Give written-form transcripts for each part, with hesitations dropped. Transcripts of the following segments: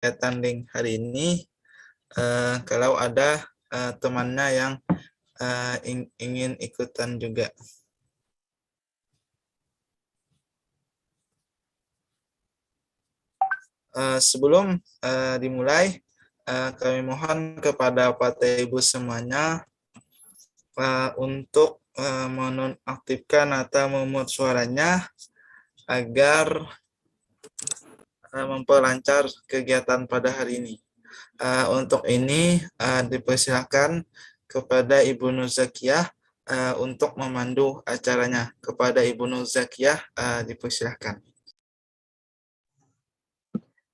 kegiatan link hari ini. Kalau ada temannya yang ingin ikutan juga. Sebelum dimulai, kami mohon kepada Bapak Ibu semuanya untuk menonaktifkan atau memute suaranya agar memperlancar kegiatan pada hari ini. Untuk ini dipersilakan kepada Ibu Nur Zakiyah untuk memandu acaranya. Kepada Ibu Nur Zakiyah dipersilakan.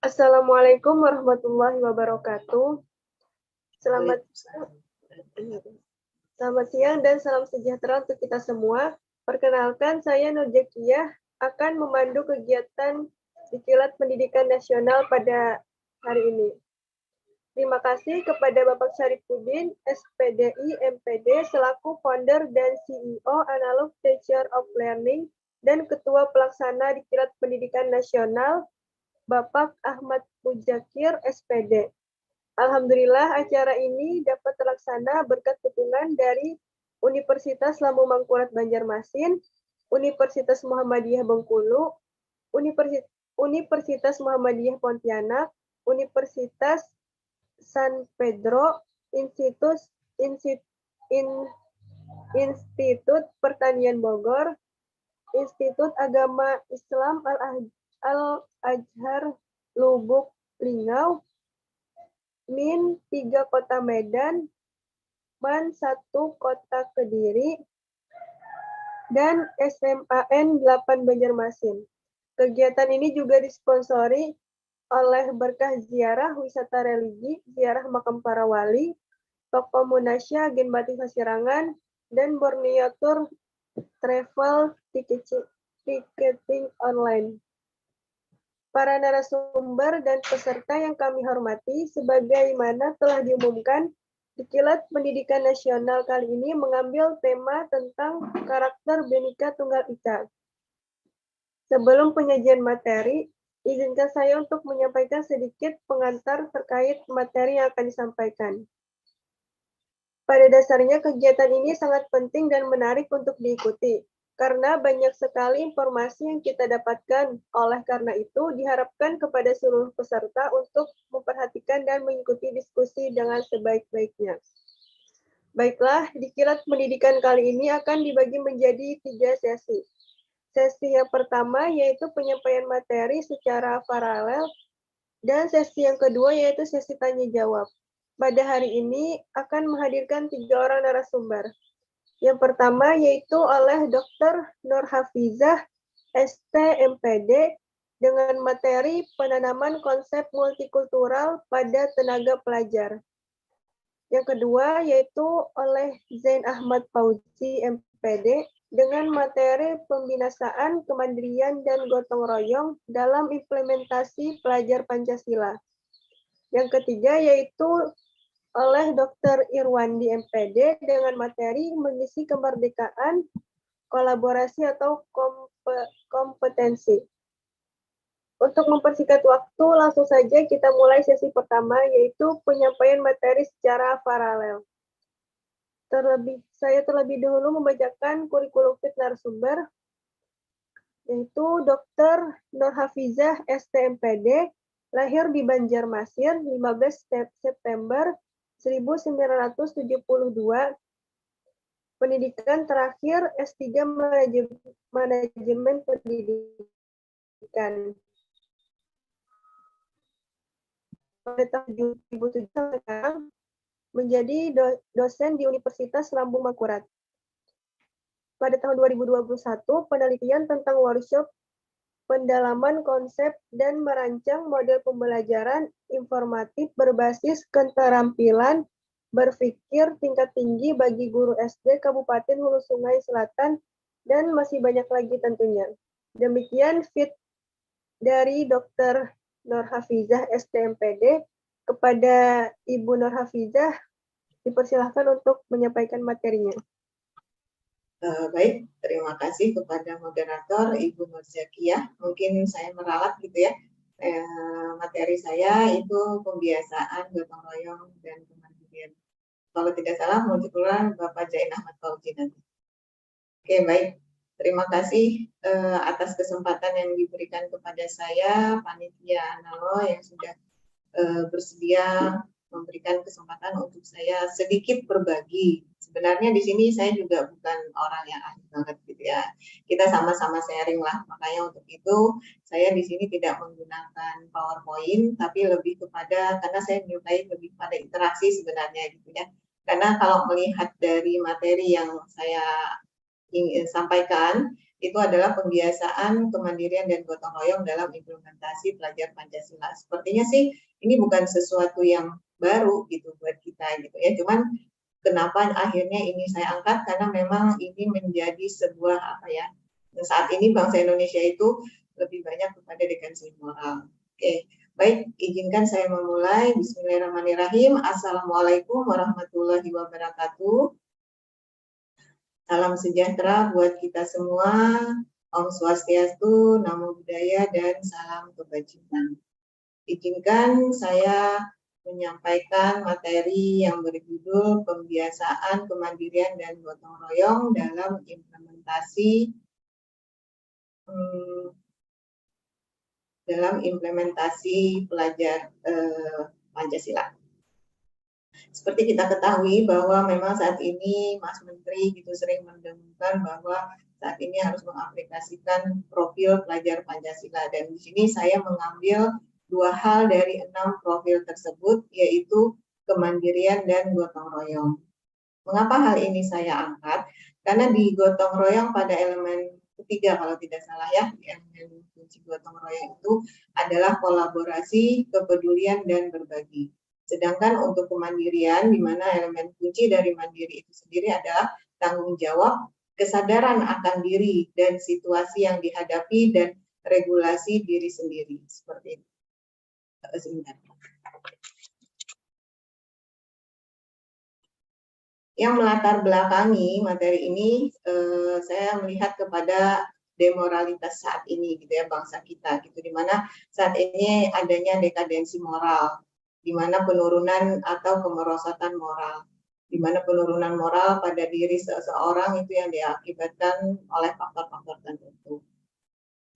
Assalamualaikum warahmatullahi wabarakatuh. Selamat siang dan salam sejahtera untuk kita semua. Perkenalkan, saya Nur Zakiyah akan memandu kegiatan Diklat Pendidikan Nasional pada hari ini. Terima kasih kepada Bapak Syarifuddin, SPDI, MPD, selaku founder dan CEO Analog Teacher of Learning dan Ketua Pelaksana Diklat Pendidikan Nasional, Bapak Ahmad Muzakir, SPD. Alhamdulillah acara ini dapat terlaksana berkat dukungan dari Universitas Lambung Mangkurat Banjarmasin, Universitas Muhammadiyah Bengkulu, Universitas Muhammadiyah Pontianak, Universitas San Pedro, Institut Pertanian Bogor, Institut Agama Islam Al-Azhar Lubuk Linggau, MIN 3 Kota Medan, MAN 1 Kota Kediri, dan SMAN 8 Banjarmasin. Kegiatan ini juga disponsori oleh Berkah Ziarah Wisata Religi, Ziarah Makam Para Wali, Toko Munasya, Agen Batik Sasirangan, dan Borneo Tour Travel Ticketing Online. Para narasumber dan peserta yang kami hormati, sebagaimana telah diumumkan, Diklat Pendidikan Nasional kali ini mengambil tema tentang karakter Bhinneka Tunggal Ika. Sebelum penyajian materi, izinkan saya untuk menyampaikan sedikit pengantar terkait materi yang akan disampaikan. Pada dasarnya, kegiatan ini sangat penting dan menarik untuk diikuti, karena banyak sekali informasi yang kita dapatkan. Oleh karena itu, diharapkan kepada seluruh peserta untuk memperhatikan dan mengikuti diskusi dengan sebaik-baiknya. Baiklah, Diklat Pendidikan kali ini akan dibagi menjadi 3 sesi. Sesi yang pertama yaitu penyampaian materi secara paralel, dan sesi yang kedua yaitu sesi tanya-jawab. Pada hari ini akan menghadirkan 3 orang narasumber. Yang pertama yaitu oleh Dr. Nur Hafizah, ST MPD, dengan materi penanaman konsep multikultural pada tenaga pelajar. Yang kedua yaitu oleh Zain Ahmad Fauzi, MPD, dengan materi pembinasaan kemandirian dan gotong royong dalam implementasi pelajar Pancasila. Yang ketiga yaitu oleh Dr. Irwandi, MPD, dengan materi mengisi kemerdekaan, kolaborasi atau kompetensi. Untuk mempersingkat waktu, langsung saja kita mulai sesi pertama, yaitu penyampaian materi secara paralel. Saya terlebih dahulu membacakan kurikulum fit narasumber, yaitu Dr. Nur Hafizah, STMPD, lahir di Banjarmasin 15 September 1972, pendidikan terakhir S3 Manajemen Pendidikan. Pada tahun 2007 sekarang menjadi dosen di Universitas Lambung Mangkurat. Pada tahun 2021, penelitian tentang workshop pendalaman konsep dan merancang model pembelajaran informatif berbasis keterampilan berpikir tingkat tinggi bagi guru SD Kabupaten Hulu Sungai Selatan, dan masih banyak lagi tentunya. Demikian fit dari Dr. Nur Hafizah, STMPD. Kepada Ibu Nur Hafizah, dipersilahkan untuk menyampaikan materinya. Baik, terima kasih kepada moderator Ibu Nur Zakiyah. Mungkin saya meralat gitu ya. materi saya itu pembiasaan gotong royong dan kemandirian. Kalau tidak salah multikultural Bapak Jain Ahmad Fauzi nanti. Oke, baik. Terima kasih atas kesempatan yang diberikan kepada saya, Panitia Analo yang sudah bersedia memberikan kesempatan untuk saya sedikit berbagi. Sebenarnya di sini saya juga bukan orang yang ahli banget gitu ya. Kita sama-sama sharing lah. Makanya untuk itu saya di sini tidak menggunakan PowerPoint, tapi lebih kepada karena saya menyukai lebih pada interaksi sebenarnya gitu ya. Karena kalau melihat dari materi yang saya ingin sampaikan itu adalah pembiasaan kemandirian dan gotong royong dalam implementasi pelajar Pancasila. Sepertinya sih ini bukan sesuatu yang baru gitu buat kita gitu ya. Cuman kenapa akhirnya ini saya angkat karena memang ini menjadi sebuah apa ya. Saat ini bangsa Indonesia itu lebih banyak kepada dekansi moral. Oke, baik, izinkan saya memulai. Bismillahirrahmanirrahim. Assalamualaikum warahmatullahi wabarakatuh. Salam sejahtera buat kita semua. Om Swastiastu, Namo Buddhaya, dan salam kebajikan. Izinkan saya menyampaikan materi yang berjudul pembiasaan kemandirian dan gotong royong dalam implementasi pelajar Pancasila. Seperti kita ketahui bahwa memang saat ini Mas Menteri gitu sering mendengungkan bahwa saat ini harus mengaplikasikan profil pelajar Pancasila, dan di sini saya mengambil 2 hal dari 6 profil tersebut, yaitu kemandirian dan gotong royong. Mengapa hal ini saya angkat? Karena di gotong royong pada elemen ketiga kalau tidak salah ya, elemen kunci gotong royong itu adalah kolaborasi, kepedulian, dan berbagi. Sedangkan untuk kemandirian, di mana elemen kunci dari mandiri itu sendiri adalah tanggung jawab, kesadaran akan diri, dan situasi yang dihadapi, dan regulasi diri sendiri. Seperti itu. Sebentar. Yang melatar belakangi materi ini, saya melihat kepada demoralitas saat ini gitu ya, bangsa kita gitu, di mana saat ini adanya dekadensi moral, di mana penurunan atau kemerosotan moral, di mana penurunan moral pada diri seseorang itu yang diakibatkan oleh faktor-faktor tertentu.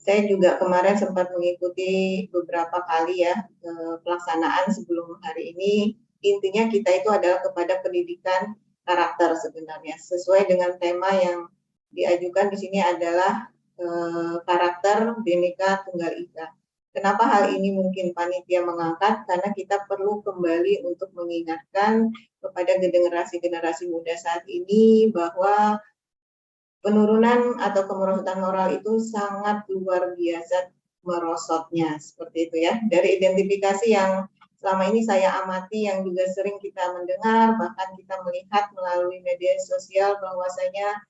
Saya juga kemarin sempat mengikuti beberapa kali ya pelaksanaan sebelum hari ini. Intinya kita itu adalah kepada pendidikan karakter sebenarnya, sesuai dengan tema yang diajukan di sini adalah karakter Bhinneka Tunggal Ika. Kenapa hal ini mungkin panitia mengangkat? Karena kita perlu kembali untuk mengingatkan kepada generasi-generasi muda saat ini bahwa penurunan atau kemerosotan moral itu sangat luar biasa merosotnya, seperti itu ya. Dari identifikasi yang selama ini saya amati, yang juga sering kita mendengar, bahkan kita melihat melalui media sosial bahwasanya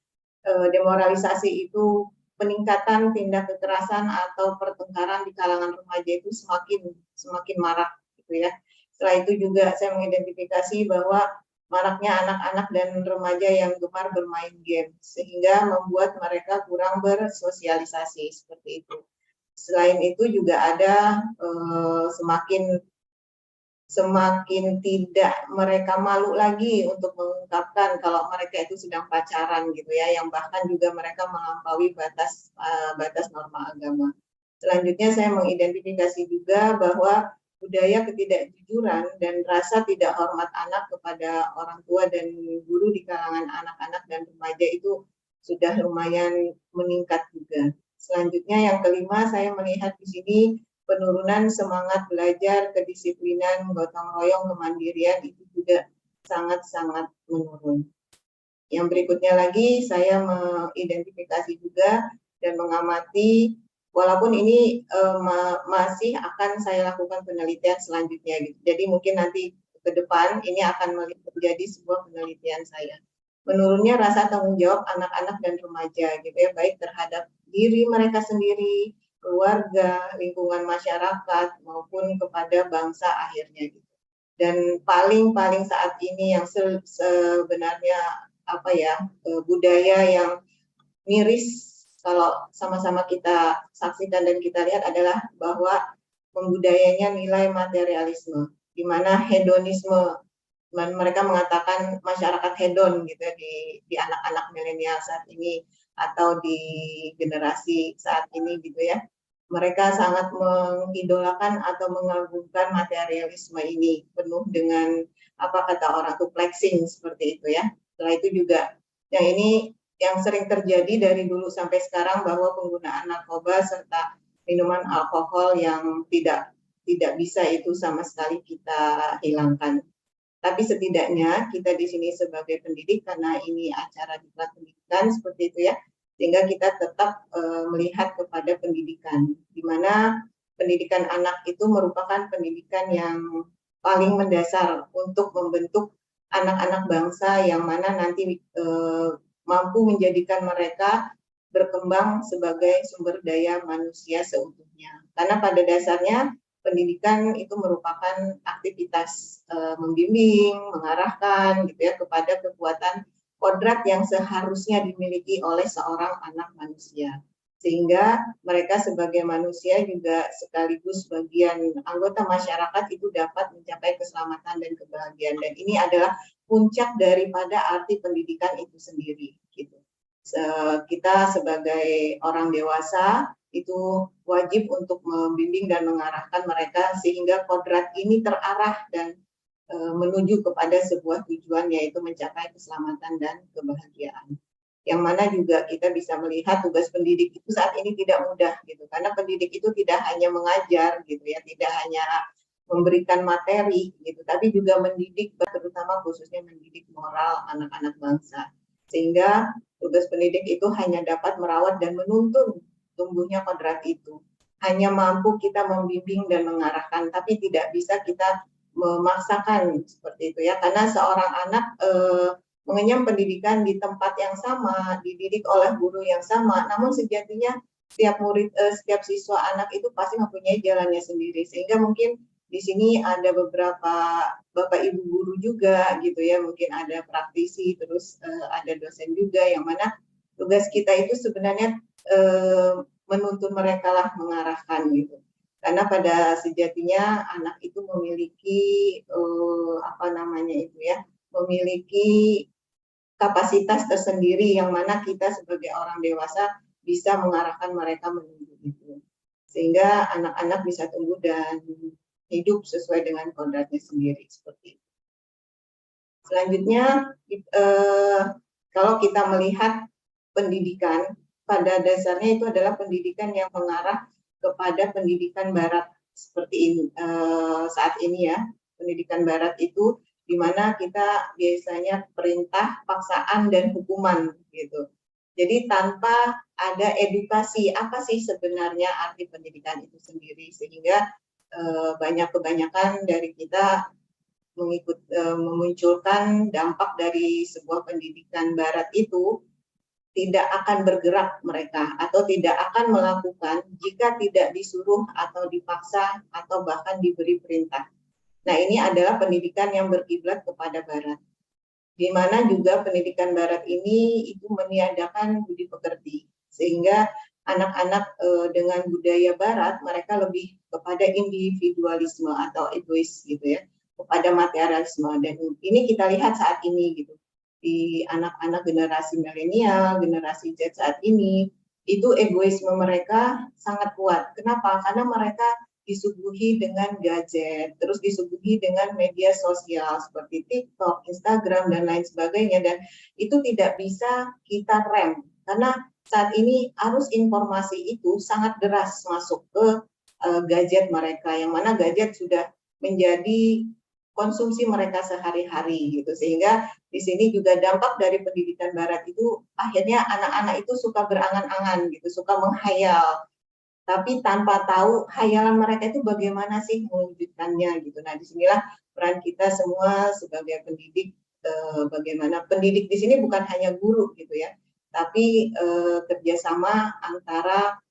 demoralisasi itu peningkatan tindak kekerasan atau pertengkaran di kalangan remaja itu semakin marak gitu ya. Setelah itu juga saya mengidentifikasi bahwa maraknya anak-anak dan remaja yang gemar bermain game sehingga membuat mereka kurang bersosialisasi seperti itu. Selain itu juga ada semakin tidak mereka malu lagi untuk mengungkapkan kalau mereka itu sedang pacaran gitu ya, yang bahkan juga mereka melampaui batas norma agama. Selanjutnya saya mengidentifikasi juga bahwa budaya ketidakjujuran dan rasa tidak hormat anak kepada orang tua dan guru di kalangan anak-anak dan remaja itu sudah lumayan meningkat juga. Selanjutnya yang kelima, saya melihat di sini penurunan semangat belajar, kedisiplinan, gotong royong, kemandirian itu juga sangat-sangat menurun. Yang berikutnya lagi, saya mengidentifikasi juga dan mengamati, walaupun ini masih akan saya lakukan penelitian selanjutnya gitu. Jadi mungkin nanti ke depan ini akan menjadi sebuah penelitian saya. Menurunnya rasa tanggung jawab anak-anak dan remaja gitu ya, baik terhadap diri mereka sendiri, keluarga, lingkungan masyarakat, maupun kepada bangsa akhirnya gitu. Dan paling saat ini yang sebenarnya apa ya, budaya yang miris kalau sama-sama kita saksikan dan kita lihat adalah bahwa membudayanya nilai materialisme, di mana hedonisme, mereka mengatakan masyarakat hedon gitu ya, di anak-anak milenial saat ini atau di generasi saat ini gitu ya. Mereka sangat mengidolakan atau mengagungkan materialisme ini, penuh dengan apa kata orang tuh flexing seperti itu ya. Setelah itu juga yang ini yang sering terjadi dari dulu sampai sekarang, bahwa penggunaan narkoba serta minuman alkohol yang tidak bisa itu sama sekali kita hilangkan. Tapi setidaknya kita di sini sebagai pendidik, karena ini acara di kelas pendidikan seperti itu ya, sehingga kita tetap melihat kepada pendidikan, di mana pendidikan anak itu merupakan pendidikan yang paling mendasar untuk membentuk anak-anak bangsa yang mana nanti mampu menjadikan mereka berkembang sebagai sumber daya manusia seutuhnya. Karena pada dasarnya pendidikan itu merupakan aktivitas membimbing, mengarahkan gitu ya kepada kekuatan kodrat yang seharusnya dimiliki oleh seorang anak manusia. Sehingga mereka sebagai manusia juga sekaligus bagian anggota masyarakat itu dapat mencapai keselamatan dan kebahagiaan. Dan ini adalah puncak daripada arti pendidikan itu sendiri gitu. Kita sebagai orang dewasa itu wajib untuk membimbing dan mengarahkan mereka sehingga kodrat ini terarah dan menuju kepada sebuah tujuan, yaitu mencapai keselamatan dan kebahagiaan. Yang mana juga kita bisa melihat tugas pendidik itu saat ini tidak mudah gitu, karena pendidik itu tidak hanya mengajar gitu ya, tidak hanya memberikan materi gitu, tapi juga mendidik, terutama khususnya mendidik moral anak-anak bangsa. Sehingga tugas pendidik itu hanya dapat merawat dan menuntun tumbuhnya kodrat itu. Hanya mampu kita membimbing dan mengarahkan, tapi tidak bisa kita memaksakan seperti itu ya. Karena seorang anak mengenyam pendidikan di tempat yang sama, dididik oleh guru yang sama, namun sejatinya setiap murid, setiap siswa anak itu pasti mempunyai jalannya sendiri. Sehingga mungkin di sini ada beberapa bapak ibu guru juga gitu ya, mungkin ada praktisi, terus ada dosen juga, yang mana tugas kita itu sebenarnya menuntun mereka lah, mengarahkan gitu. Karena pada sejatinya anak itu memiliki apa namanya itu ya, memiliki kapasitas tersendiri yang mana kita sebagai orang dewasa bisa mengarahkan mereka menuju itu. Sehingga anak-anak bisa tumbuh dan hidup sesuai dengan kodratnya sendiri seperti itu. Selanjutnya, kalau kita melihat pendidikan, pada dasarnya itu adalah pendidikan yang mengarah kepada pendidikan barat seperti ini, saat ini ya. Pendidikan barat itu di mana kita biasanya perintah, paksaan, dan hukuman gitu. Jadi tanpa ada edukasi apa sih sebenarnya arti pendidikan itu sendiri, sehingga kebanyakan dari kita memunculkan dampak dari sebuah pendidikan barat itu tidak akan bergerak mereka atau tidak akan melakukan jika tidak disuruh atau dipaksa atau bahkan diberi perintah. Nah, ini adalah pendidikan yang berkiblat kepada barat, di mana juga pendidikan barat ini itu meniadakan budi pekerti, sehingga anak-anak dengan budaya barat mereka lebih kepada individualisme atau egois gitu ya, kepada materialisme. Dan ini kita lihat saat ini gitu, di anak-anak generasi milenial, generasi Z saat ini, itu egoisme mereka sangat kuat. Kenapa? Karena mereka disuguhi dengan gadget, terus disuguhi dengan media sosial seperti TikTok, Instagram, dan lain sebagainya, dan itu tidak bisa kita rem, karena saat ini arus informasi itu sangat deras masuk ke gadget mereka, yang mana gadget sudah menjadi konsumsi mereka sehari-hari gitu. Sehingga di sini juga dampak dari pendidikan barat itu akhirnya anak-anak itu suka berangan-angan gitu, suka menghayal, tapi tanpa tahu hayalan mereka itu bagaimana sih mewujudkannya gitu. Nah, disinilah peran kita semua sebagai pendidik, bagaimana pendidik di sini bukan hanya guru gitu ya, tapi kerjasama antara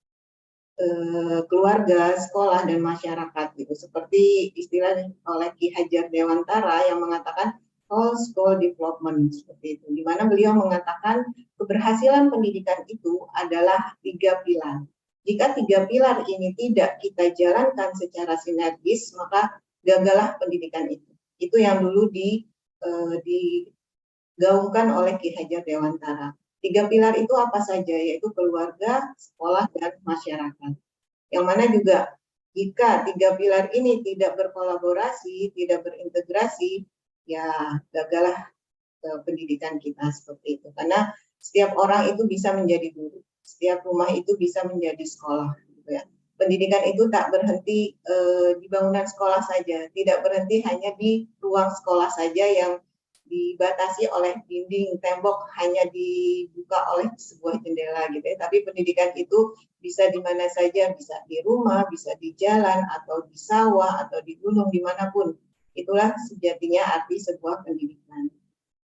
keluarga, sekolah, dan masyarakat gitu. Seperti istilah oleh Ki Hajar Dewantara yang mengatakan whole school development seperti itu, di mana beliau mengatakan keberhasilan pendidikan itu adalah 3 pilar, Jika 3 pilar ini tidak kita jalankan secara sinergis, maka gagallah pendidikan itu. Itu yang dulu digaungkan oleh Ki Hajar Dewantara. 3 pilar itu apa saja? Yaitu keluarga, sekolah, dan masyarakat. Yang mana juga jika 3 pilar ini tidak berkolaborasi, tidak berintegrasi, ya gagallah pendidikan kita seperti itu. Karena setiap orang itu bisa menjadi guru, setiap rumah itu bisa menjadi sekolah, gitu ya. Pendidikan itu tak berhenti di bangunan sekolah saja, tidak berhenti hanya di ruang sekolah saja yang dibatasi oleh dinding, tembok, hanya dibuka oleh sebuah jendela, gitu ya. Tapi pendidikan itu bisa di mana saja, bisa di rumah, bisa di jalan, atau di sawah, atau di gunung, dimanapun. Itulah sejatinya arti sebuah pendidikan.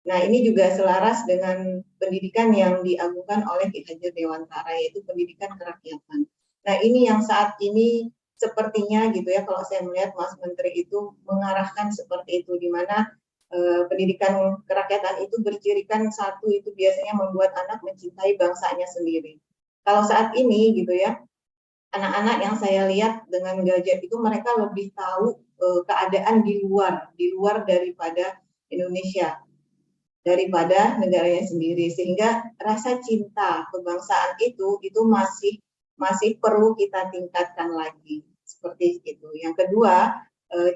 Nah, ini juga selaras dengan pendidikan yang diagungkan oleh Ki Hajar Dewantara, yaitu pendidikan kerakyatan. Nah, ini yang saat ini sepertinya gitu ya, kalau saya melihat Mas Menteri itu mengarahkan seperti itu, di mana pendidikan kerakyatan itu bercirikan satu, itu biasanya membuat anak mencintai bangsanya sendiri. Kalau saat ini gitu ya, anak-anak yang saya lihat dengan gadget itu mereka lebih tahu keadaan di luar daripada Indonesia, daripada negaranya sendiri, sehingga rasa cinta kebangsaan itu masih perlu kita tingkatkan lagi, seperti itu. Yang kedua,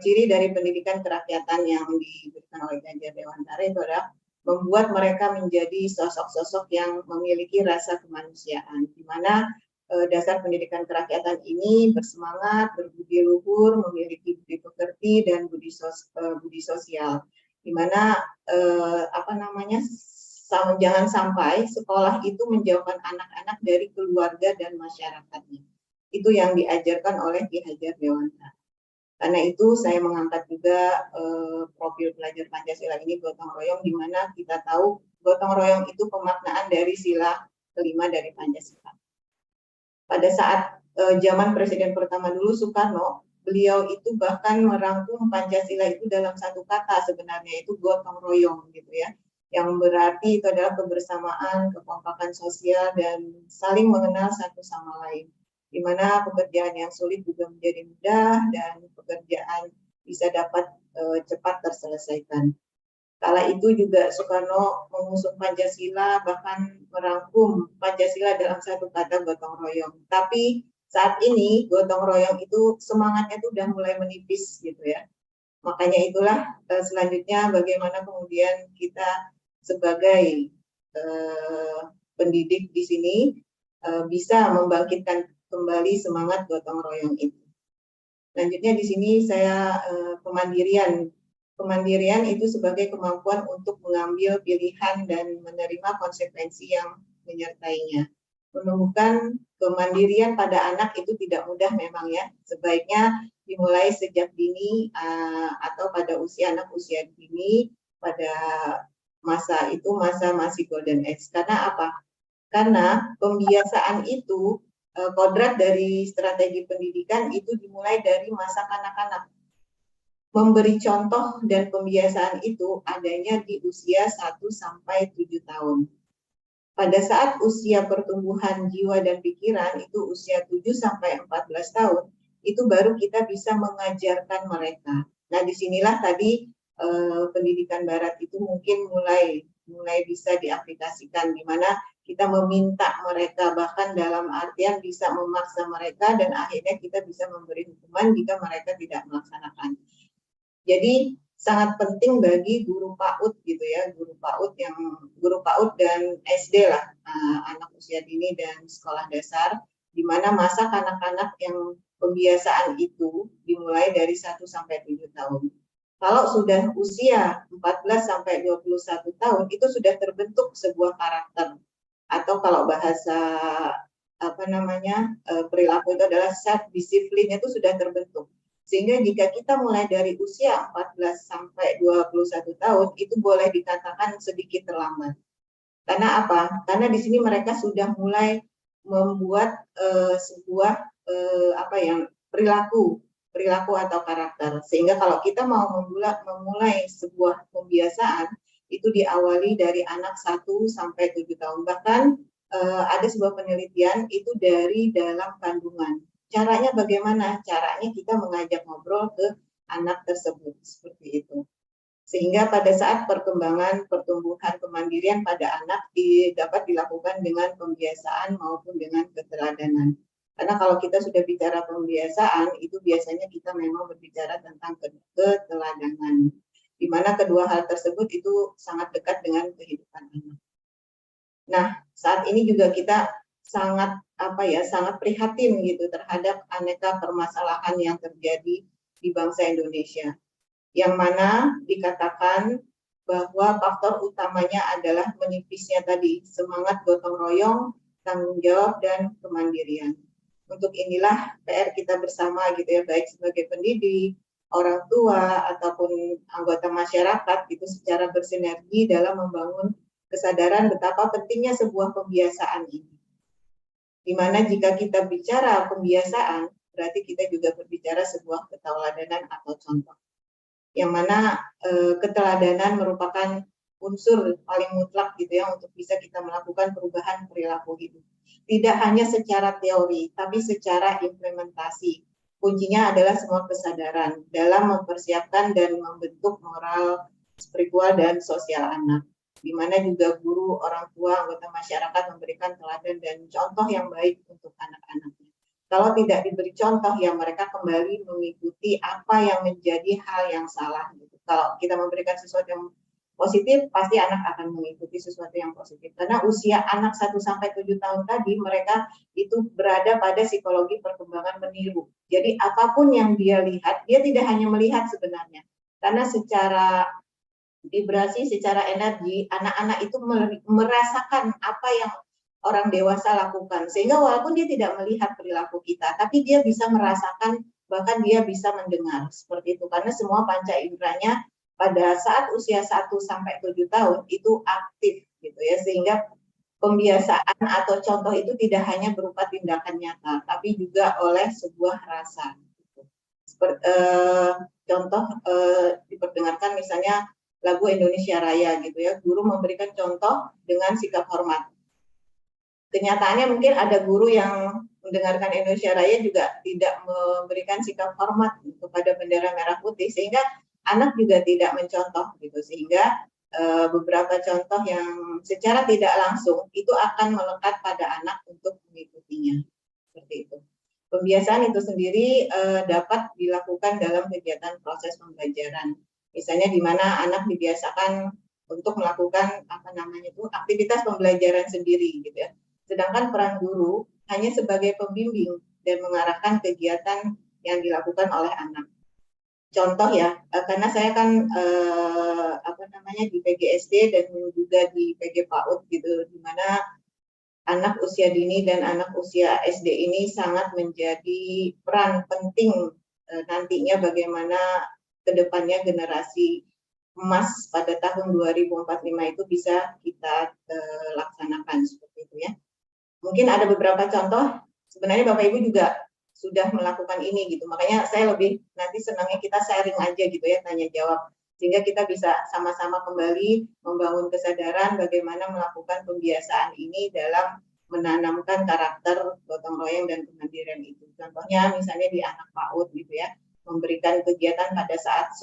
ciri dari pendidikan kerakyatan yang diberikan oleh Hajar Dewantara itu adalah membuat mereka menjadi sosok-sosok yang memiliki rasa kemanusiaan, di mana dasar pendidikan kerakyatan ini bersemangat, berbudi luhur, memiliki budi pekerti, dan budi sosial, di mana jangan sampai sekolah itu menjauhkan anak-anak dari keluarga dan masyarakatnya. Itu yang diajarkan oleh Ki Hajar Dewantara. Karena itu saya mengangkat juga profil pelajar Pancasila ini gotong royong, di mana kita tahu gotong royong itu pemaknaan dari sila kelima dari Pancasila. Pada saat zaman Presiden pertama dulu Soekarno, beliau itu bahkan merangkum Pancasila itu dalam satu kata, sebenarnya itu gotong royong gitu ya, yang berarti itu adalah kebersamaan, kekompakan sosial, dan saling mengenal satu sama lain, di mana pekerjaan yang sulit juga menjadi mudah dan pekerjaan bisa dapat cepat terselesaikan. Kala itu juga Soekarno mengusung Pancasila, bahkan merangkum Pancasila dalam satu kata gotong royong. Tapi saat ini gotong royong itu semangatnya itu udah mulai menipis gitu ya. Makanya itulah selanjutnya bagaimana kemudian kita sebagai pendidik di sini bisa membangkitkan kembali semangat gotong royong itu. Selanjutnya di sini saya kemandirian. Kemandirian itu sebagai kemampuan untuk mengambil pilihan dan menerima konsekuensi yang menyertainya. Menumbuhkan kemandirian pada anak itu tidak mudah memang ya. Sebaiknya dimulai sejak dini atau pada anak usia dini, pada masa itu masa masih golden age. Karena apa? Karena pembiasaan itu, kodrat dari strategi pendidikan itu dimulai dari masa kanak-kanak. Memberi contoh dan pembiasaan itu adanya di usia 1-7 tahun. Pada saat usia pertumbuhan jiwa dan pikiran itu usia 7-14 tahun, itu baru kita bisa mengajarkan mereka. Nah, disinilah tadi pendidikan barat itu mungkin mulai bisa diaplikasikan, di mana kita meminta mereka, bahkan dalam artian bisa memaksa mereka, dan akhirnya kita bisa memberi hukuman jika mereka tidak melaksanakan. Jadi sangat penting bagi guru PAUD gitu ya, guru PAUD dan SD lah, anak usia dini dan sekolah dasar, di mana masa kanak-kanak yang pembiasaan itu dimulai dari 1-7 tahun. Kalau sudah usia 14-21 tahun itu sudah terbentuk sebuah karakter, atau kalau bahasa perilaku itu adalah self discipline, itu sudah terbentuk. Sehingga jika kita mulai dari usia 14-21 tahun, itu boleh dikatakan sedikit terlambat. Karena apa? Karena di sini mereka sudah mulai membuat sebuah perilaku atau karakter. Sehingga kalau kita mau memulai sebuah pembiasaan, itu diawali dari anak 1-7 tahun. Bahkan ada sebuah penelitian itu dari dalam kandungan. Caranya bagaimana? Caranya kita mengajak ngobrol ke anak tersebut seperti itu. Sehingga pada saat perkembangan pertumbuhan kemandirian pada anak dapat dilakukan dengan pembiasaan maupun dengan keteladanan. Karena kalau kita sudah bicara pembiasaan, itu biasanya kita memang berbicara tentang keteladanan, di mana kedua hal tersebut itu sangat dekat dengan kehidupan anak. Nah, saat ini juga kita sangat sangat prihatin gitu terhadap aneka permasalahan yang terjadi di bangsa Indonesia, yang mana dikatakan bahwa faktor utamanya adalah menipisnya tadi semangat gotong royong, tanggung jawab, dan kemandirian. Untuk inilah PR kita bersama gitu ya, baik sebagai pendidik, orang tua, ataupun anggota masyarakat gitu secara bersinergi dalam membangun kesadaran betapa pentingnya sebuah pembiasaan ini. Di mana jika kita bicara pembiasaan, berarti kita juga berbicara sebuah keteladanan atau contoh. Yang mana keteladanan merupakan unsur paling mutlak gitu ya untuk bisa kita melakukan perubahan perilaku hidup. Tidak hanya secara teori, tapi secara implementasi. Kuncinya adalah semua kesadaran dalam mempersiapkan dan membentuk moral, spiritual, dan sosial anak. Di mana juga guru, orang tua, anggota masyarakat memberikan teladan dan contoh yang baik untuk anak-anaknya. Kalau tidak diberi contoh, ya mereka kembali mengikuti apa yang menjadi hal yang salah. Gitu. Kalau kita memberikan sesuatu yang positif, pasti anak akan mengikuti sesuatu yang positif. Karena usia anak 1-7 tahun tadi, mereka itu berada pada psikologi perkembangan meniru. Jadi apapun yang dia lihat, dia tidak hanya melihat sebenarnya. Karena secara vibrasi, secara energi, anak-anak itu merasakan apa yang orang dewasa lakukan. Sehingga walaupun dia tidak melihat perilaku kita, tapi dia bisa merasakan, bahkan dia bisa mendengar. Seperti itu. Karena semua panca inderanya pada saat usia 1-7 tahun itu aktif gitu ya. Sehingga pembiasaan atau contoh itu tidak hanya berupa tindakan nyata, tapi juga oleh sebuah rasa. Seperti, contoh diperdengarkan misalnya lagu Indonesia Raya gitu ya, guru memberikan contoh dengan sikap hormat. Kenyataannya mungkin ada guru yang mendengarkan Indonesia Raya juga tidak memberikan sikap hormat kepada bendera merah putih, sehingga anak juga tidak mencontoh gitu, sehingga beberapa contoh yang secara tidak langsung itu akan melekat pada anak untuk mengikutinya, seperti itu. Pembiasaan itu sendiri dapat dilakukan dalam kegiatan proses pembelajaran. Misalnya di mana anak dibiasakan untuk melakukan aktivitas pembelajaran sendiri gitu ya. Sedangkan peran guru hanya sebagai pembimbing dan mengarahkan kegiatan yang dilakukan oleh anak. Contoh ya, karena saya kan di PGSD dan juga di PG PAUD gitu, di mana anak usia dini dan anak usia SD ini sangat menjadi peran penting nantinya bagaimana kedepannya generasi emas pada tahun 2045 itu bisa kita laksanakan seperti itu ya. Mungkin ada beberapa contoh, sebenarnya Bapak Ibu juga sudah melakukan ini gitu. Makanya saya lebih nanti senangnya kita sharing aja gitu ya, tanya jawab. Sehingga kita bisa sama-sama kembali membangun kesadaran bagaimana melakukan pembiasaan ini dalam menanamkan karakter gotong royong dan kemandirian itu. Contohnya misalnya di anak PAUD gitu ya, memberikan kegiatan pada saat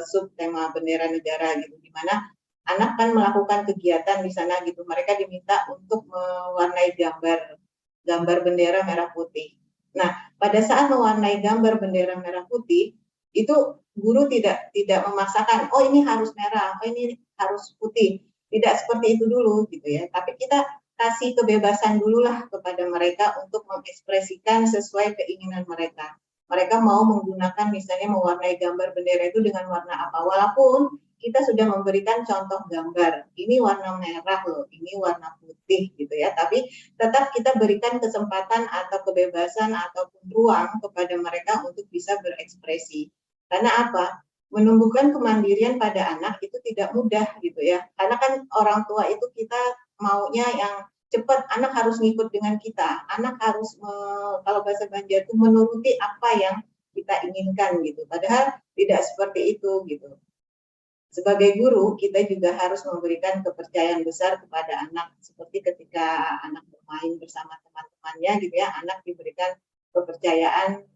subtema bendera negara gitu, di mana anak kan melakukan kegiatan di sana gitu. Mereka diminta untuk mewarnai gambar bendera merah putih. Nah, pada saat mewarnai gambar bendera merah putih, itu guru tidak memaksakan, oh ini harus merah, oh ini harus putih. Tidak seperti itu dulu gitu ya. Tapi kita kasih kebebasan dulu lah kepada mereka untuk mengekspresikan sesuai keinginan mereka. Mereka mau menggunakan misalnya mewarnai gambar bendera itu dengan warna apa. Walaupun kita sudah memberikan contoh gambar, ini warna merah loh, ini warna putih gitu ya. Tapi tetap kita berikan kesempatan atau kebebasan ataupun ruang kepada mereka untuk bisa berekspresi. Karena apa? Menumbuhkan kemandirian pada anak itu tidak mudah gitu ya. Karena kan orang tua itu kita maunya yang cepat, anak harus ngikut dengan kita, anak harus kalau bahasa Banjar itu menuruti apa yang kita inginkan gitu. Padahal tidak seperti itu gitu. sebagai guru, kita juga harus memberikan kepercayaan besar kepada anak, seperti ketika anak bermain bersama teman-temannya, gitu ya, anak diberikan kepercayaan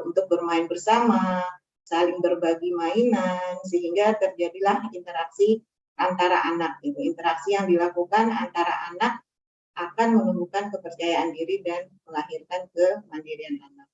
untuk bermain bersama, saling berbagi mainan, sehingga terjadilah interaksi antara anak, gitu. Interaksi yang dilakukan antara anak akan menumbuhkan kepercayaan diri dan melahirkan kemandirian anak.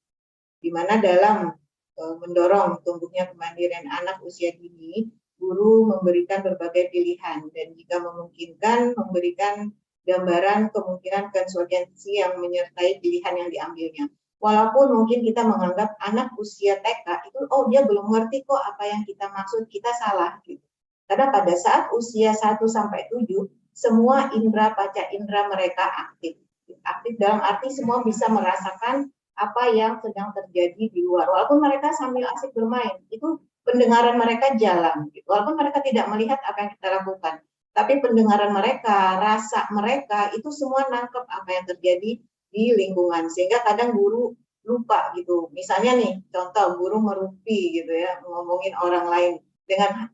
Di mana dalam mendorong tumbuhnya kemandirian anak usia dini, guru memberikan berbagai pilihan dan jika memungkinkan memberikan gambaran kemungkinan konsekuensi yang menyertai pilihan yang diambilnya. Walaupun mungkin kita menganggap anak usia TK itu, oh dia belum ngerti kok apa yang kita maksud, kita salah gitu. Karena pada saat usia 1 sampai 7, semua indera panca indera mereka aktif. Aktif dalam arti semua bisa merasakan apa yang sedang terjadi di luar. Walaupun mereka sambil asik bermain, itu pendengaran mereka jalan. Walaupun mereka tidak melihat apa yang kita lakukan, tapi pendengaran mereka, rasa mereka, itu semua nangkep apa yang terjadi di lingkungan. Sehingga kadang guru lupa gitu. Misalnya nih, contoh guru merupi gitu ya, ngomongin orang lain dengan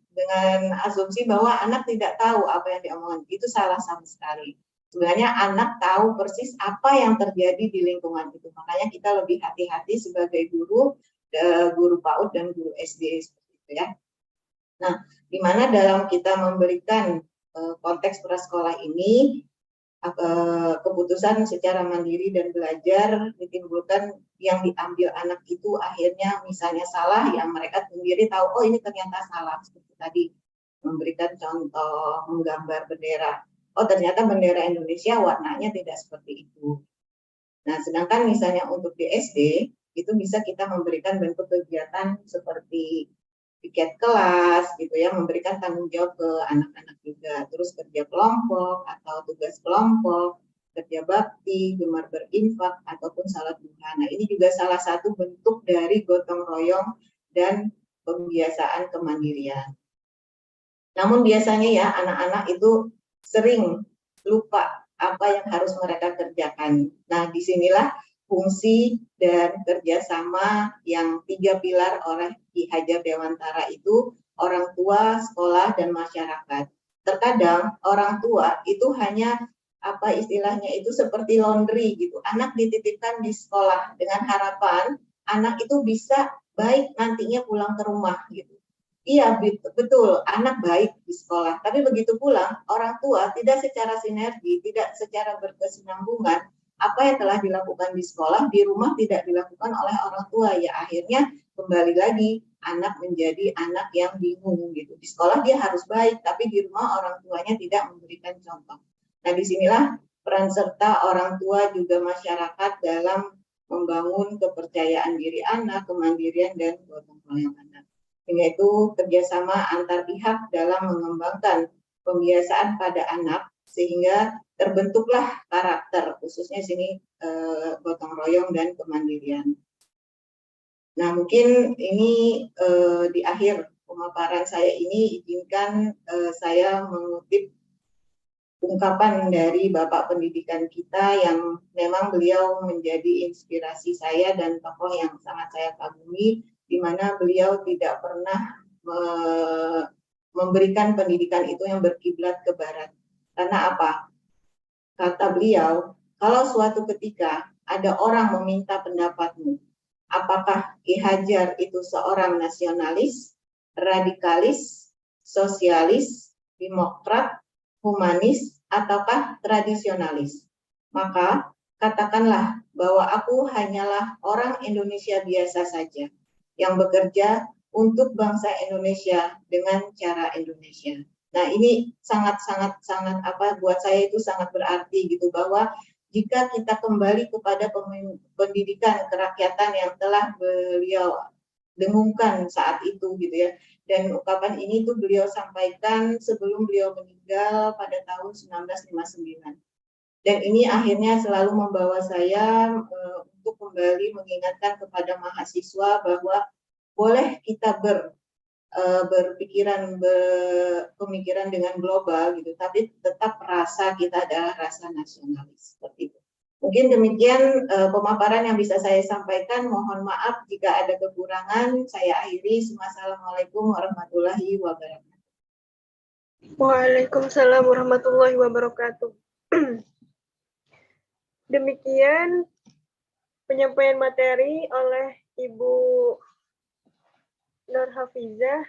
asumsi bahwa anak tidak tahu apa yang diomongin. Itu salah sama sekali. Sebenarnya anak tahu persis apa yang terjadi di lingkungan itu. Makanya kita lebih hati-hati sebagai guru PAUD dan guru SD seperti itu ya. Nah, di mana dalam kita memberikan konteks prasekolah ini, keputusan secara mandiri dan belajar ditimbulkan yang diambil anak itu akhirnya misalnya salah, yang mereka sendiri tahu, oh ini ternyata salah. Seperti tadi memberikan contoh menggambar bendera. Oh ternyata bendera Indonesia warnanya tidak seperti itu. Nah sedangkan misalnya untuk di SD itu bisa kita memberikan bentuk kegiatan seperti piket kelas gitu ya, memberikan tanggung jawab ke anak-anak juga, terus kerja kelompok atau tugas kelompok, kerja bakti, gemar berinfak ataupun salat duha. Nah ini juga salah satu bentuk dari gotong royong dan pembiasaan kemandirian. Namun biasanya ya anak-anak itu sering lupa apa yang harus mereka kerjakan. Nah, disinilah fungsi dan kerjasama yang 3 pilar oleh Ki Hajar Dewantara itu, orang tua, sekolah, dan masyarakat. Terkadang orang tua itu hanya apa istilahnya itu seperti laundry gitu. Anak dititipkan di sekolah dengan harapan anak itu bisa baik nantinya pulang ke rumah gitu. Iya, betul, anak baik di sekolah. Tapi begitu pulang, orang tua tidak secara sinergi, tidak secara berkesinambungan, apa yang telah dilakukan di sekolah, di rumah tidak dilakukan oleh orang tua. Ya akhirnya kembali lagi, anak menjadi anak yang bingung gitu. Di sekolah dia harus baik, tapi di rumah orang tuanya tidak memberikan contoh. Nah, disinilah peran serta orang tua juga masyarakat dalam membangun kepercayaan diri anak, kemandirian, dan gotong royong anak. Yaitu kerjasama antar pihak dalam mengembangkan pembiasaan pada anak sehingga terbentuklah karakter, khususnya sini gotong royong dan kemandirian. Nah mungkin ini di akhir pemaparan saya ini izinkan saya mengutip ungkapan dari Bapak Pendidikan kita yang memang beliau menjadi inspirasi saya dan tokoh yang sangat saya kagumi, di mana beliau tidak pernah memberikan pendidikan itu yang berkiblat ke barat. Karena apa? Kata beliau, kalau suatu ketika ada orang meminta pendapatmu, apakah Ki Hajar itu seorang nasionalis, radikalis, sosialis, demokrat, humanis, ataukah tradisionalis? Maka katakanlah bahwa aku hanyalah orang Indonesia biasa saja yang bekerja untuk bangsa Indonesia dengan cara Indonesia. Nah, ini sangat apa buat saya itu sangat berarti gitu, bahwa jika kita kembali kepada pendidikan kerakyatan yang telah beliau dengungkan saat itu gitu ya. Dan ungkapan ini tuh beliau sampaikan sebelum beliau meninggal pada tahun 1959. Dan ini akhirnya selalu membawa saya untuk kembali mengingatkan kepada mahasiswa bahwa boleh kita pemikiran dengan global gitu, tapi tetap rasa kita adalah rasa nasionalis seperti itu. Mungkin demikian pemaparan yang bisa saya sampaikan. Mohon maaf jika ada kekurangan. Saya akhiri. Wassalamualaikum warahmatullahi wabarakatuh. Waalaikumsalam warahmatullahi wabarakatuh. Demikian penyampaian materi oleh Ibu Nur Hafizah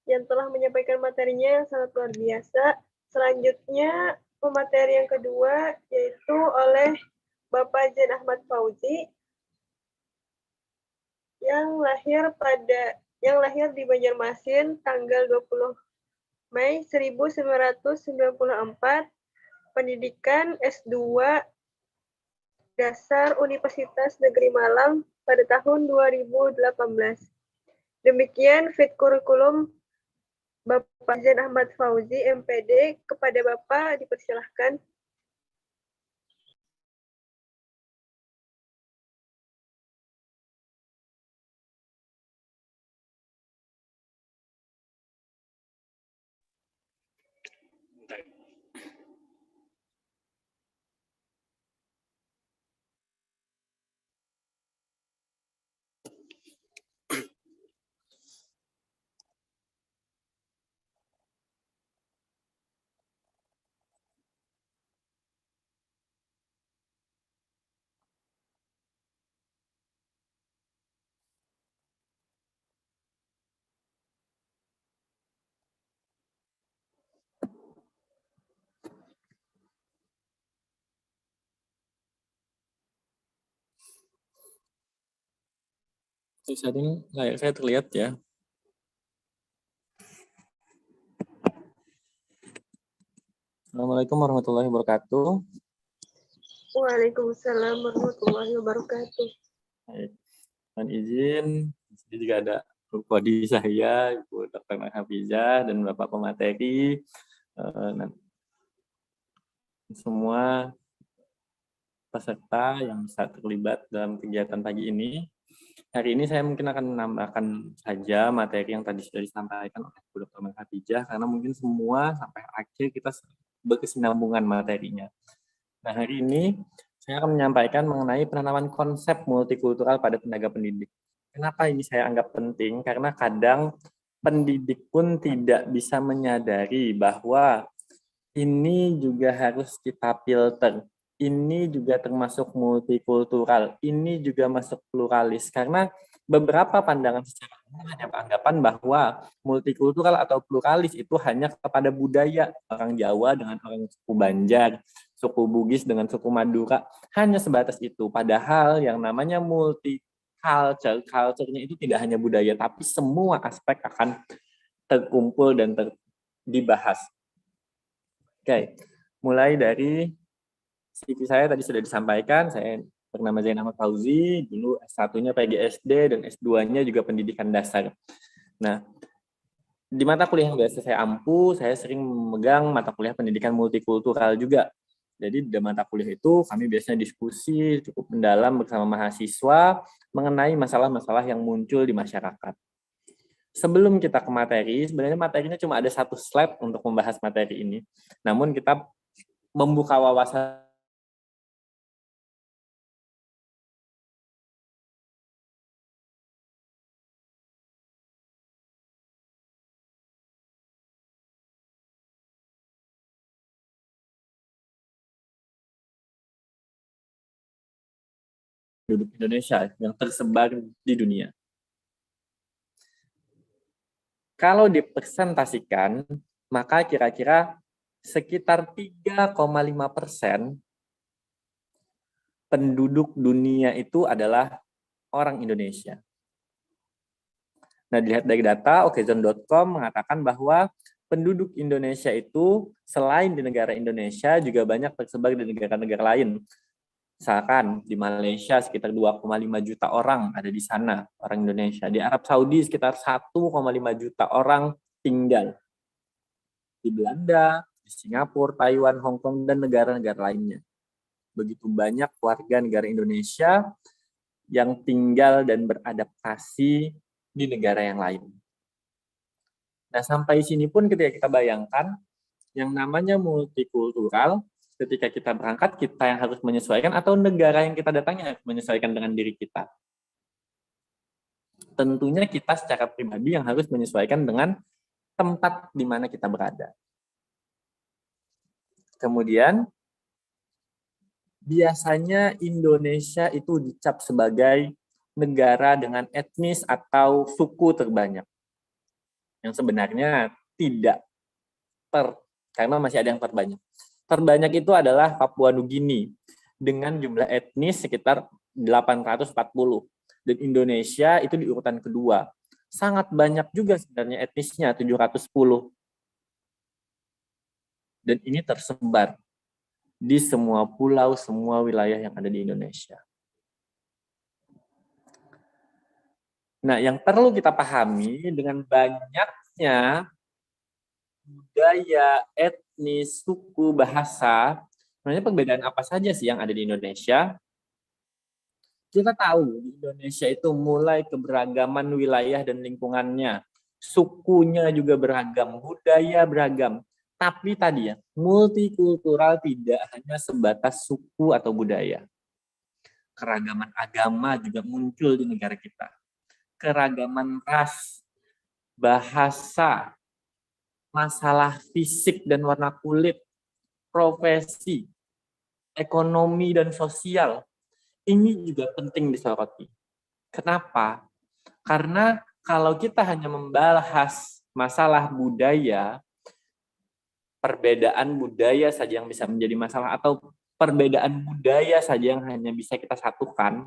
yang telah menyampaikan materinya yang sangat luar biasa. Selanjutnya, pemateri yang kedua yaitu oleh Bapak Zain Ahmad Fauzi yang lahir di Banjarmasin tanggal 20 Mei 1994, pendidikan S2 Dasar Universitas Negeri Malang pada tahun 2018. Demikian fit kurikulum Bapak Zain Ahmad Fauzi, MPD. Kepada Bapak dipersilahkan. Saat ini layar saya terlihat ya. Assalamualaikum warahmatullahi wabarakatuh. Waalaikumsalam warahmatullahi wabarakatuh. Baik. Dan izin, di sini juga ada Kodi saya, Ibu Dr. Hafizah, dan Bapak pemateri, semua peserta yang bisa terlibat dalam kegiatan pagi ini. Hari ini saya mungkin akan menambahkan saja materi yang tadi sudah disampaikan oleh Bu Dr. Hafizah, karena mungkin semua sampai akhir kita berkesinambungan materinya. Nah, hari ini saya akan menyampaikan mengenai penanaman konsep multikultural pada tenaga pendidik. Kenapa ini saya anggap penting? Karena kadang pendidik pun tidak bisa menyadari bahwa ini juga harus kita filter. Ini juga termasuk multikultural. Ini juga masuk pluralis. Karena beberapa pandangan secara umum hanya beranggapan bahwa multikultural atau pluralis itu hanya kepada budaya orang Jawa dengan orang suku Banjar, suku Bugis dengan suku Madura, hanya sebatas itu. Padahal yang namanya culture-nya itu tidak hanya budaya, tapi semua aspek akan terkumpul dan dibahas. Oke, mulai dari CV saya tadi sudah disampaikan, saya bernama Zain Ahmad Fauzi, dulu S1-nya PGSD dan S2-nya juga pendidikan dasar. Nah, di mata kuliah yang biasa saya ampu, saya sering memegang mata kuliah pendidikan multikultural juga. Jadi di mata kuliah itu kami biasanya diskusi cukup mendalam bersama mahasiswa mengenai masalah-masalah yang muncul di masyarakat. Sebelum kita ke materi, sebenarnya materinya cuma ada satu slide untuk membahas materi ini. Namun kita membuka wawasan penduduk Indonesia yang tersebar di dunia. Kalau dipresentasikan, maka kira-kira sekitar 3,5% penduduk dunia itu adalah orang Indonesia. Nah, dilihat dari data, okezone.com mengatakan bahwa penduduk Indonesia itu selain di negara Indonesia juga banyak tersebar di negara-negara lain. Misalkan di Malaysia sekitar 2,5 juta orang ada di sana, orang Indonesia. Di Arab Saudi sekitar 1,5 juta orang tinggal. Di Belanda, di Singapura, Taiwan, Hong Kong, dan negara-negara lainnya. Begitu banyak warga negara Indonesia yang tinggal dan beradaptasi di negara yang lain. Nah, sampai sini pun ketika kita bayangkan, yang namanya multikultural, ketika kita berangkat, kita yang harus menyesuaikan atau negara yang kita datangi harus menyesuaikan dengan diri kita. Tentunya kita secara pribadi yang harus menyesuaikan dengan tempat di mana kita berada. Kemudian biasanya Indonesia itu dicap sebagai negara dengan etnis atau suku terbanyak. Yang sebenarnya tidak karena masih ada yang terbanyak. Terbanyak itu adalah Papua Nugini dengan jumlah etnis sekitar 840. Dan Indonesia itu di urutan kedua. Sangat banyak juga sebenarnya etnisnya, 710. Dan ini tersebar di semua pulau, semua wilayah yang ada di Indonesia. Nah, yang perlu kita pahami dengan banyaknya budaya, etnis, suku, bahasa, sebenarnya perbedaan apa saja sih yang ada di Indonesia? Kita tahu di Indonesia itu mulai keberagaman wilayah dan lingkungannya, sukunya juga beragam, budaya beragam. Tapi tadi ya, multikultural tidak hanya sebatas suku atau budaya. Keragaman agama juga muncul di negara kita. Keragaman ras, bahasa, masalah fisik dan warna kulit, profesi, ekonomi dan sosial. Ini juga penting disoroti. Kenapa? Karena kalau kita hanya membahas masalah budaya, perbedaan budaya saja yang bisa menjadi masalah, atau perbedaan budaya saja yang hanya bisa kita satukan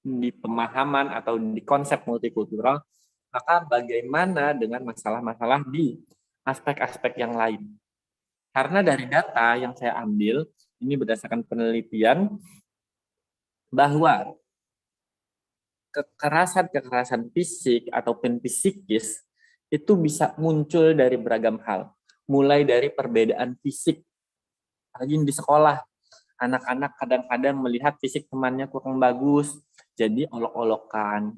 di pemahaman atau di konsep multikultural, maka bagaimana dengan masalah-masalah di aspek-aspek yang lain? Karena dari data yang saya ambil, ini berdasarkan penelitian, bahwa kekerasan fisik ataupun psikis itu bisa muncul dari beragam hal. Mulai dari perbedaan fisik, lagi di sekolah, anak-anak kadang-kadang melihat fisik temannya kurang bagus, jadi olok-olokan.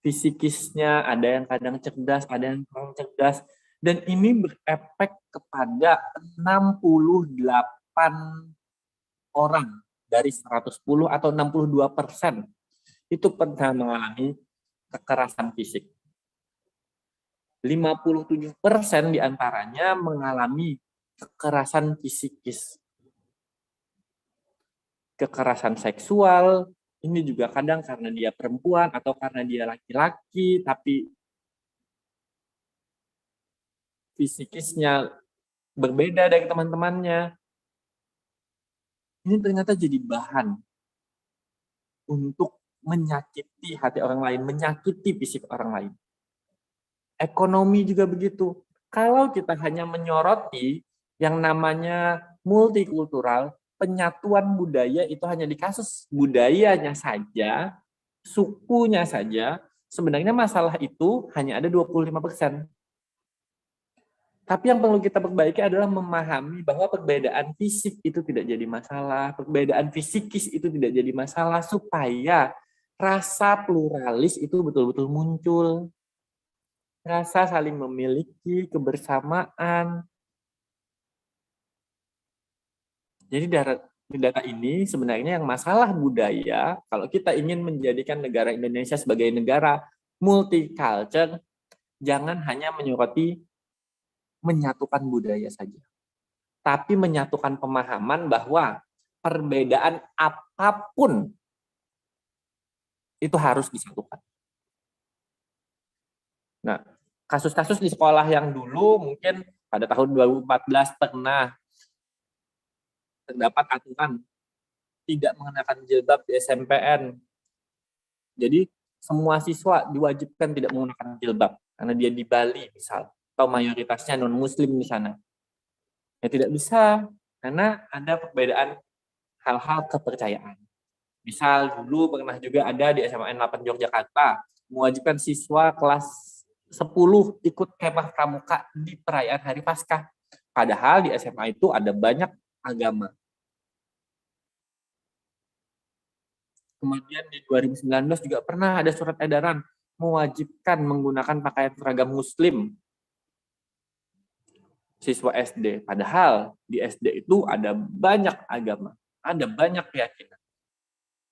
Fisikisnya ada yang kadang cerdas, ada yang kurang cerdas, dan ini berefek kepada 68 orang dari 110 atau 62% itu pernah mengalami kekerasan fisik. 57% diantaranya mengalami kekerasan psikis. Kekerasan seksual, ini juga kadang karena dia perempuan atau karena dia laki-laki, tapi psikisnya berbeda dari teman-temannya. Ini ternyata jadi bahan untuk menyakiti hati orang lain, menyakiti fisik orang lain. Ekonomi juga begitu. Kalau kita hanya menyoroti yang namanya multikultural, penyatuan budaya itu hanya di kasus budayanya saja, sukunya saja, sebenarnya masalah itu hanya ada 25%. Tapi yang perlu kita perbaiki adalah memahami bahwa perbedaan fisik itu tidak jadi masalah, perbedaan fisikis itu tidak jadi masalah, supaya rasa pluralis itu betul-betul muncul. Rasa saling memiliki, kebersamaan. Jadi di data ini sebenarnya yang masalah budaya, kalau kita ingin menjadikan negara Indonesia sebagai negara multicultural, jangan hanya menyoroti menyatukan budaya saja, tapi menyatukan pemahaman bahwa perbedaan apapun itu harus disatukan. Nah, kasus-kasus di sekolah yang dulu mungkin pada tahun 2014 pernah terdapat aturan tidak mengenakan jilbab di SMPN. Jadi semua siswa diwajibkan tidak menggunakan jilbab karena dia di Bali misal, atau mayoritasnya non-muslim di sana. Ya tidak bisa karena ada perbedaan hal-hal kepercayaan. Misal dulu pernah juga ada di SMA 8 Yogyakarta mewajibkan siswa kelas 10 ikut kemah pramuka di perayaan Hari Paskah. Padahal di SMA itu ada banyak agama. Kemudian di 2019 juga pernah ada surat edaran mewajibkan menggunakan pakaian seragam muslim siswa SD. Padahal di SD itu ada banyak agama, ada banyak keyakinan.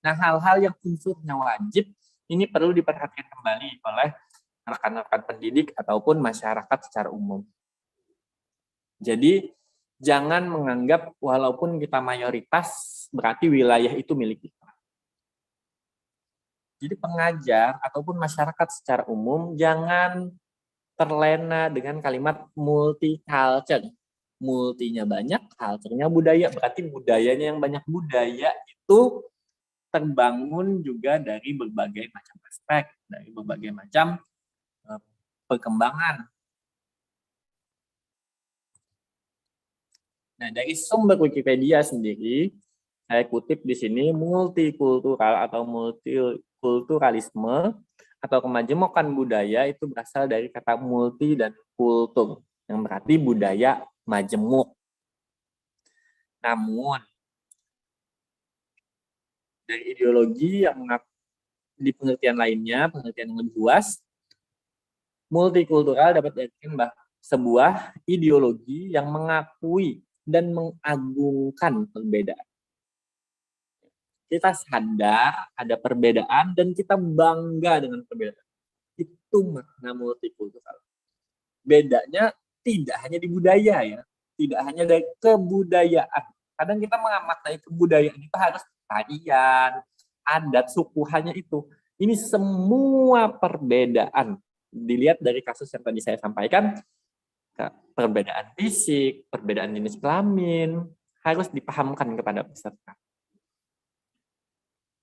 Nah, hal-hal yang unsurnya wajib ini perlu diperhatikan kembali oleh rekan-rekan pendidik ataupun masyarakat secara umum. Jadi Jangan menganggap walaupun kita mayoritas berarti wilayah itu milik kita. Jadi pengajar ataupun masyarakat secara umum jangan terlena dengan kalimat multicultural. Multinya banyak, culture-nya budaya. Berarti budayanya yang banyak. Budaya itu terbangun juga dari berbagai macam aspek, dari berbagai macam perkembangan. Nah, dari sumber Wikipedia sendiri, saya kutip di sini, multikultural atau multikulturalisme atau kemajemukan budaya itu berasal dari kata multi dan kultur, yang berarti budaya majemuk. Namun, dari ideologi yang di pengertian lainnya, pengertian yang lebih luas, multikultural dapat diartikan bahwa sebuah ideologi yang mengakui dan mengagungkan perbedaan. Kita sadar ada perbedaan dan kita bangga dengan perbedaan. Itu makna multikultural. Bedanya tidak hanya di budaya ya, tidak hanya dari kebudayaan. Kadang kita mengamaknai kebudayaan itu harus tarian, adat, suku, hanya itu. Ini semua perbedaan. Dilihat dari kasus yang tadi saya sampaikan, perbedaan fisik, perbedaan jenis kelamin, harus dipahamkan kepada peserta.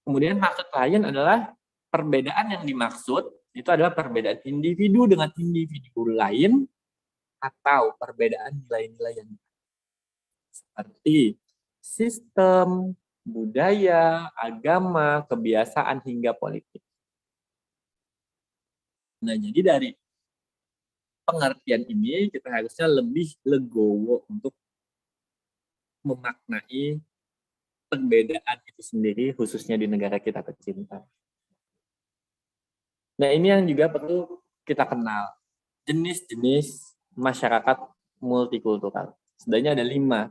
Kemudian maksud lain adalah perbedaan yang dimaksud itu adalah perbedaan individu dengan individu lain atau perbedaan nilai-nilai yang seperti sistem, budaya, agama, kebiasaan, hingga politik. Nah, jadi dari pengertian ini kita harusnya lebih legowo untuk memaknai perbedaan itu sendiri, khususnya di negara kita tercinta. Nah, ini yang juga perlu kita kenal. Jenis-jenis masyarakat multikultural. Sebenarnya ada 5.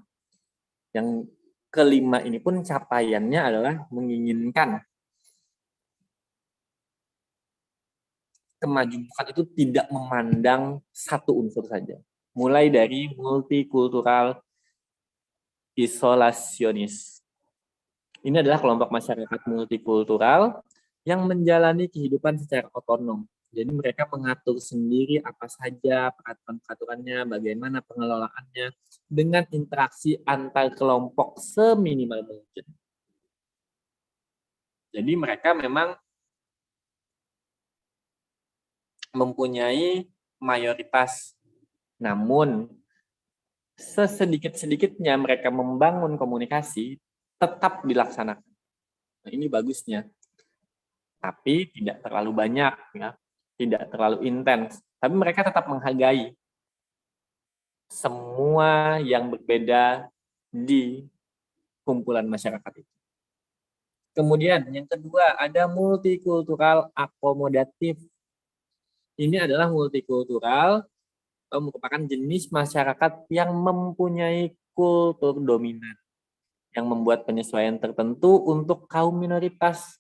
Yang kelima ini pun capaiannya adalah menginginkan kemajuan itu tidak memandang satu unsur saja. Mulai dari multikultural isolasionis. Ini adalah kelompok masyarakat multikultural yang menjalani kehidupan secara otonom. Jadi mereka mengatur sendiri apa saja peraturan-peraturannya, bagaimana pengelolaannya, dengan interaksi antar kelompok seminimal mungkin. Jadi mereka memang mempunyai mayoritas, namun sesedikit-sedikitnya mereka membangun komunikasi tetap dilaksanakan. Nah, ini bagusnya. Tapi tidak terlalu banyak, ya. Tidak terlalu intens. Tapi mereka tetap menghargai semua yang berbeda di kumpulan masyarakat itu. Kemudian yang kedua ada multikultural akomodatif. Ini adalah multikultural atau merupakan jenis masyarakat yang mempunyai kultur dominan yang membuat penyesuaian tertentu untuk kaum minoritas.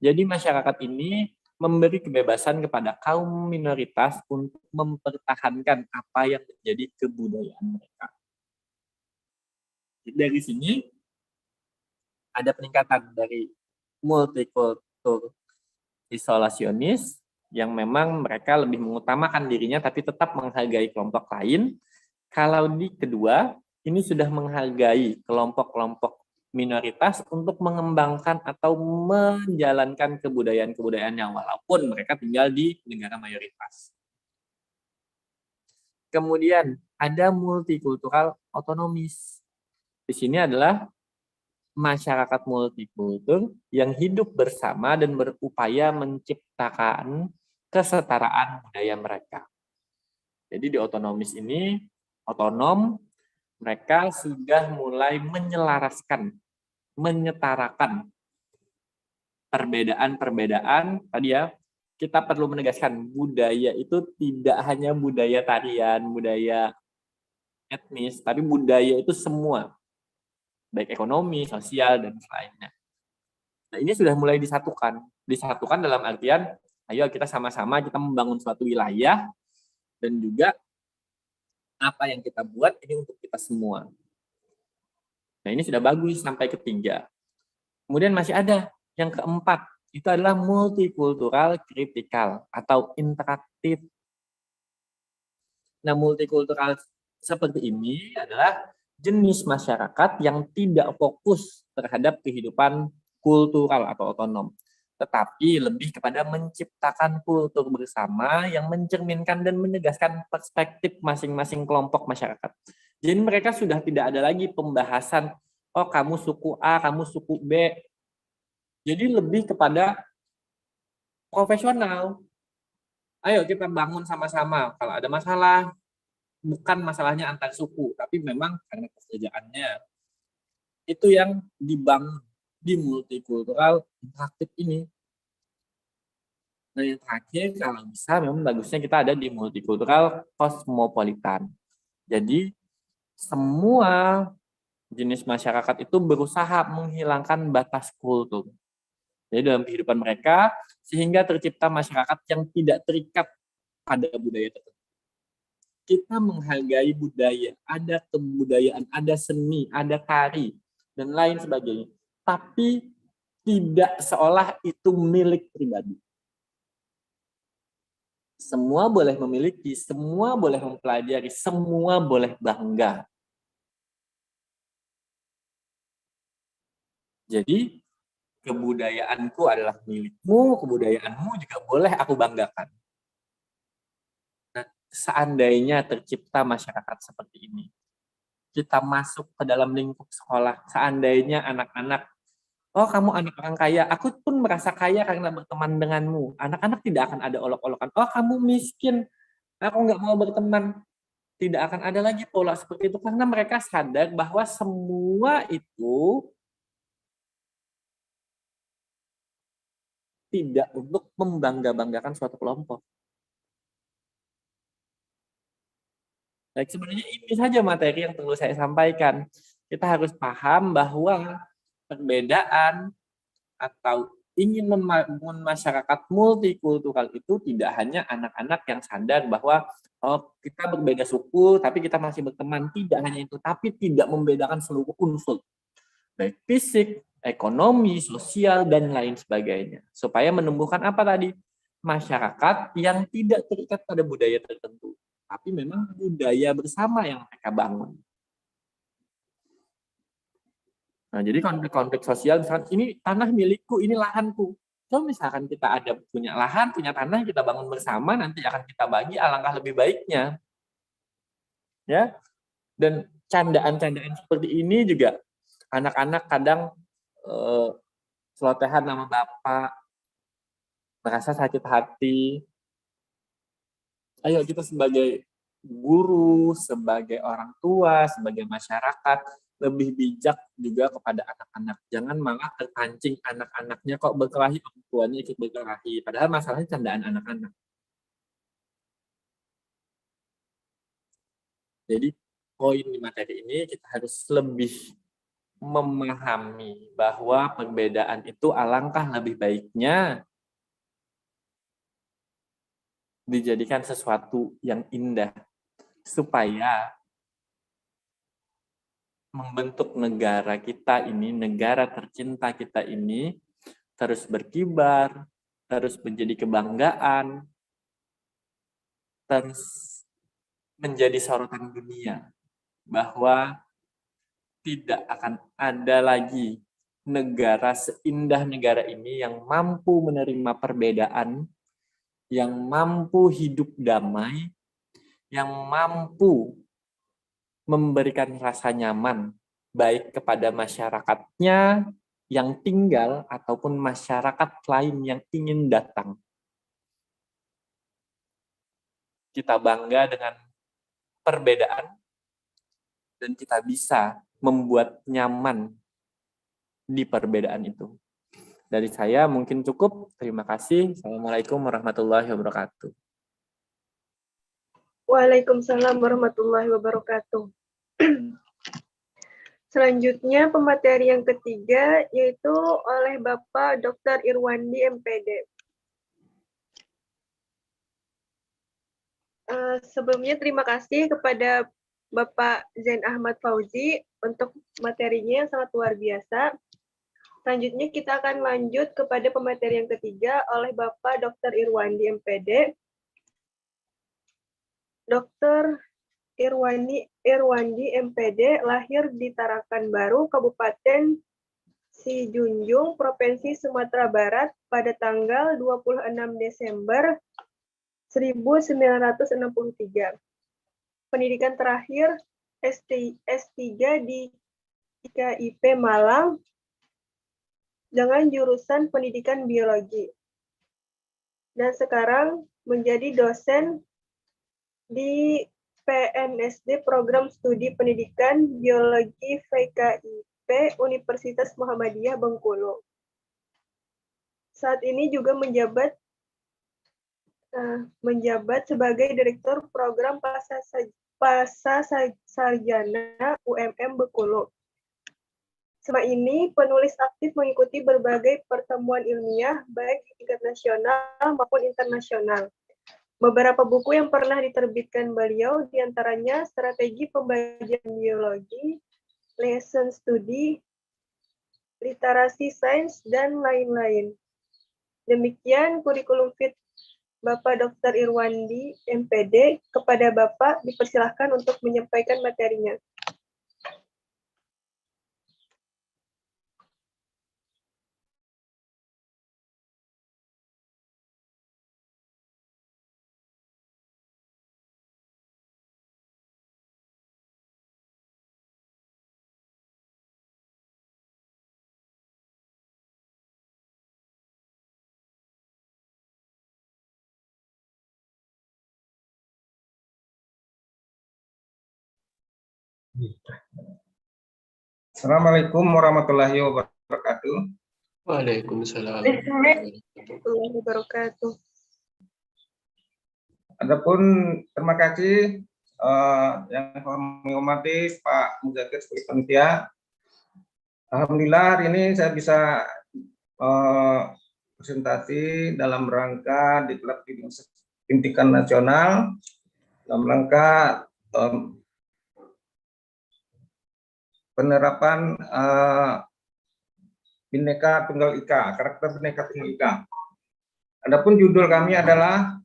Jadi masyarakat ini memberi kebebasan kepada kaum minoritas untuk mempertahankan apa yang menjadi kebudayaan mereka. Dari sini ada peningkatan dari multikultur isolasionis yang memang mereka lebih mengutamakan dirinya tapi tetap menghargai kelompok lain. Kalau di kedua, ini sudah menghargai kelompok-kelompok minoritas untuk mengembangkan atau menjalankan kebudayaan-kebudayaannya walaupun mereka tinggal di negara mayoritas. Kemudian ada multikultural otonomis. Di sini adalah masyarakat multikultur yang hidup bersama dan berupaya menciptakan kesetaraan budaya mereka. Jadi di otonomis ini, otonom, mereka sudah mulai menyelaraskan, menyetarakan perbedaan-perbedaan. Tadi ya, kita perlu menegaskan budaya itu tidak hanya budaya tarian, budaya etnis, tapi budaya itu semua, baik ekonomi, sosial, dan lainnya. Nah, ini sudah mulai disatukan. Disatukan dalam artian, ayo kita sama-sama kita membangun suatu wilayah, dan juga apa yang kita buat ini untuk kita semua. Nah, ini sudah bagus sampai ketiga. Kemudian masih ada yang keempat, itu adalah multikultural kritikal atau interaktif. Nah, multikultural seperti ini adalah jenis masyarakat yang tidak fokus terhadap kehidupan kultural atau otonom, tetapi lebih kepada menciptakan kultur bersama yang mencerminkan dan menegaskan perspektif masing-masing kelompok masyarakat. Jadi mereka sudah tidak ada lagi pembahasan, oh kamu suku A, kamu suku B. Jadi lebih kepada profesional. Ayo kita bangun sama-sama. Kalau ada masalah, bukan masalahnya antar suku, tapi memang karena pekerjaannya. Itu yang dibangun di multikultural interaktif ini. Nah, yang terakhir, kalau bisa memang bagusnya kita ada di multikultural kosmopolitan. Jadi, semua jenis masyarakat itu berusaha menghilangkan batas kultur. Jadi dalam kehidupan mereka, sehingga tercipta masyarakat yang tidak terikat pada budaya tertentu. Kita menghargai budaya, ada kebudayaan, ada seni, ada tari, dan lain sebagainya. Tapi tidak seolah itu milik pribadi. Semua boleh memiliki, semua boleh mempelajari, semua boleh bangga. Jadi, kebudayaanku adalah milikmu, kebudayaanmu juga boleh aku banggakan. Nah, seandainya tercipta masyarakat seperti ini, kita masuk ke dalam lingkup sekolah, seandainya anak-anak, oh kamu anak orang kaya, aku pun merasa kaya karena berteman denganmu. Anak-anak tidak akan ada olok-olokan, oh kamu miskin, aku nggak mau berteman. Tidak akan ada lagi pola seperti itu, karena mereka sadar bahwa semua itu tidak untuk membangga-banggakan suatu kelompok. Baik, sebenarnya ini saja materi yang perlu saya sampaikan. Kita harus paham bahwa perbedaan atau ingin membangun masyarakat multikultural itu tidak hanya anak-anak yang sadar bahwa oh, kita berbeda suku tapi kita masih berteman. Tidak hanya itu, tapi tidak membedakan seluruh unsur. Baik fisik, ekonomi, sosial, dan lain sebagainya. Supaya menumbuhkan apa tadi? Masyarakat yang tidak terikat pada budaya tertentu. Tapi memang budaya bersama yang mereka bangun. Nah, jadi konflik sosial, misalkan ini tanah milikku, ini lahanku. Kalau misalkan kita ada punya lahan, punya tanah, kita bangun bersama, nanti akan kita bagi, alangkah lebih baiknya. Ya, dan candaan-candaan seperti ini juga anak-anak kadang selotehan nama bapak, merasa sakit hati. Ayo kita sebagai guru, sebagai orang tua, sebagai masyarakat, lebih bijak juga kepada anak-anak. Jangan malah terpancing anak-anaknya kok berkelahi, orang tuanya ikut berkelahi. Padahal masalahnya candaan anak-anak. Jadi poin di materi ini kita harus lebih memahami bahwa perbedaan itu alangkah lebih baiknya dijadikan sesuatu yang indah supaya membentuk negara kita ini, negara tercinta kita ini terus berkibar, terus menjadi kebanggaan, terus menjadi sorotan dunia bahwa tidak akan ada lagi negara seindah negara ini yang mampu menerima perbedaan, yang mampu hidup damai, yang mampu memberikan rasa nyaman baik kepada masyarakatnya yang tinggal ataupun masyarakat lain yang ingin datang. Kita bangga dengan perbedaan dan kita bisa membuat nyaman di perbedaan itu. Dari saya mungkin cukup. Terima kasih. Assalamualaikum warahmatullahi wabarakatuh. Waalaikumsalam warahmatullahi wabarakatuh. Selanjutnya pemateri yang ketiga yaitu oleh Bapak Dr. Irwandi MPD. Sebelumnya terima kasih kepada Bapak Zain Ahmad Fauzi untuk materinya yang sangat luar biasa. Selanjutnya kita akan lanjut kepada pemateri yang ketiga oleh Bapak Dr. Irwandi MPD. Dr. Irwandi MPD lahir di Tarakan Baru, Kabupaten Sijunjung, Provinsi Sumatera Barat pada tanggal 26 Desember 1963. Pendidikan terakhir S3 di IKIP Malang dengan jurusan pendidikan biologi. Dan sekarang menjadi dosen di PNSD Program Studi Pendidikan Biologi VKIP Universitas Muhammadiyah Bengkulu. Saat ini juga menjabat sebagai Direktur Program Pasca Sarjana UMM Bengkulu. Selama ini, penulis aktif mengikuti berbagai pertemuan ilmiah, baik di tingkat nasional maupun internasional. Beberapa buku yang pernah diterbitkan beliau, diantaranya Strategi Pembelajaran Biologi, Lesson Study, Literasi Sains, dan lain-lain. Demikian kurikulum fit Bapak Dr. Irwandi MPD. Kepada Bapak dipersilahkan untuk menyampaikan materinya. Assalamualaikum warahmatullahi wabarakatuh. Waalaikumsalam. Warahmatullahi wabarakatuh. Adapun terima kasih yang kami hormati Pak Muzakir sebagai panitia. Alhamdulillah hari ini saya bisa presentasi dalam rangka Diklat Pendidikan Nasional dalam rangka penerapan Bhinneka Tunggal Ika, karakter Bhinneka Tunggal Ika. Adapun judul kami adalah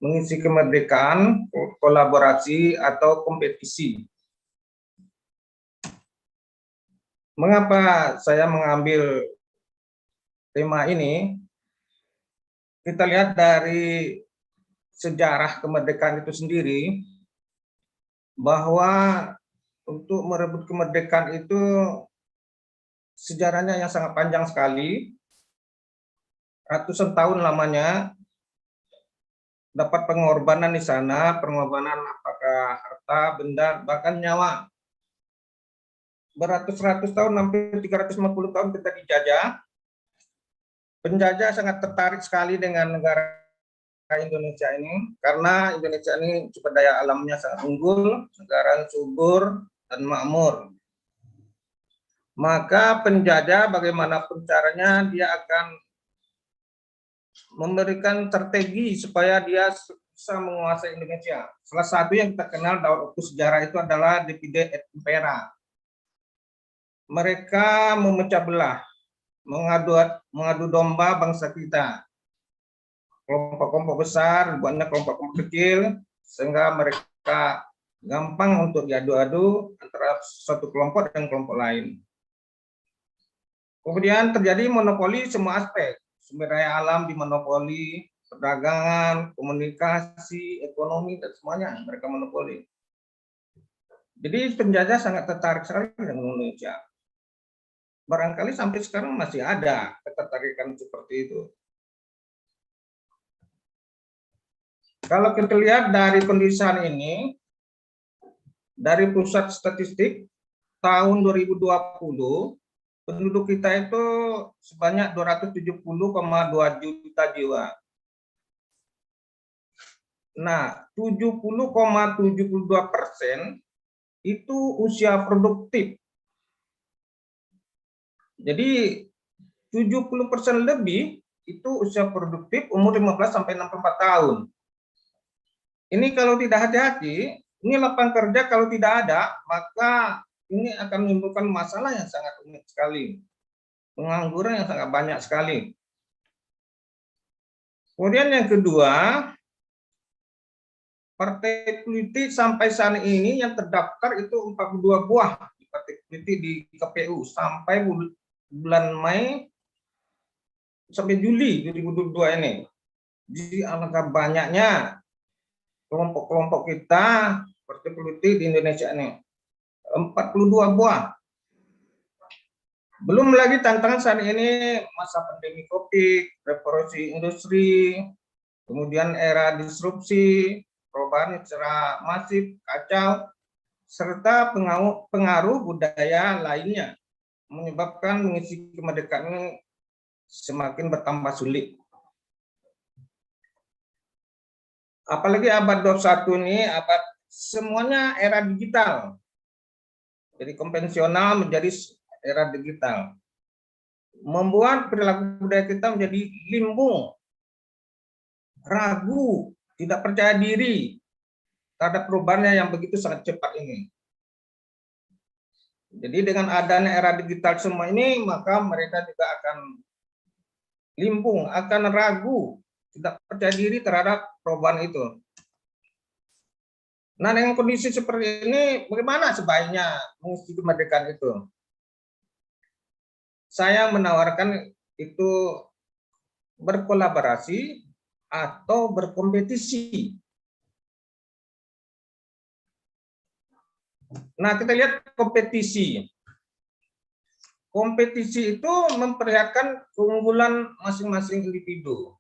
mengisi kemerdekaan, kolaborasi atau kompetisi. Mengapa saya mengambil tema ini? Kita lihat dari sejarah kemerdekaan itu sendiri, bahwa untuk merebut kemerdekaan itu sejarahnya yang sangat panjang sekali, ratusan tahun lamanya, dapat pengorbanan di sana, pengorbanan apakah harta, benda, bahkan nyawa. Beratus-ratus tahun, hampir 350 tahun kita dijajah. Penjajah sangat tertarik sekali dengan negara Indonesia ini, karena Indonesia ini sumber daya alamnya sangat unggul, negara subur dan makmur. Maka penjajah bagaimanapun caranya dia akan memberikan strategi supaya dia bisa menguasai Indonesia. Salah satu yang kita kenal dalam waktu sejarah itu adalah divide et impera. Mereka memecah belah, mengadu domba bangsa kita. Kelompok-kelompok besar, buatnya kelompok-kelompok kecil, sehingga mereka gampang untuk diadu-adu antara satu kelompok dan kelompok lain. Kemudian terjadi monopoli semua aspek, sumber daya alam dimonopoli, perdagangan, komunikasi, ekonomi, dan semuanya mereka monopoli. Jadi penjajah sangat tertarik sekali dengan Indonesia. Barangkali sampai sekarang masih ada ketertarikan seperti itu. Kalau kita lihat dari kondisi ini, dari Pusat Statistik tahun 2020, penduduk kita itu sebanyak 270,2 juta jiwa. Nah, 70,72% itu usia produktif. Jadi 70% lebih itu usia produktif umur 15 sampai 64 tahun. Ini kalau tidak hati-hati Ini lapangan kerja kalau tidak ada, maka ini akan menimbulkan masalah yang sangat rumit sekali. Pengangguran yang sangat banyak sekali. Kemudian yang kedua, partai politik sampai saat ini yang terdaftar itu 42 buah partai politik di KPU sampai bulan Mei sampai Juli 2022 ini. Jadi alangkah banyaknya kelompok-kelompok kita partai politik di Indonesia ini. 42 buah. Belum lagi tantangan saat ini masa pandemi Covid, revolusi industri, kemudian era disrupsi, perubahan secara masif, kacau, serta pengaruh budaya lainnya menyebabkan mengisi kemerdekaan ini semakin bertambah sulit. Apalagi abad 21 ini abad semuanya era digital. Jadi konvensional menjadi era digital. Membuat perilaku budaya kita menjadi limbung, ragu, tidak percaya diri terhadap perubahannya yang begitu sangat cepat ini. Jadi dengan adanya era digital semua ini, maka mereka juga akan limbung, akan ragu, tidak percaya diri terhadap perubahan itu. Nah, dengan kondisi seperti ini, bagaimana sebaiknya mengisi kemerdekaan itu? Saya menawarkan itu berkolaborasi atau berkompetisi. Nah, kita lihat kompetisi. Kompetisi itu memperlihatkan keunggulan masing-masing individu.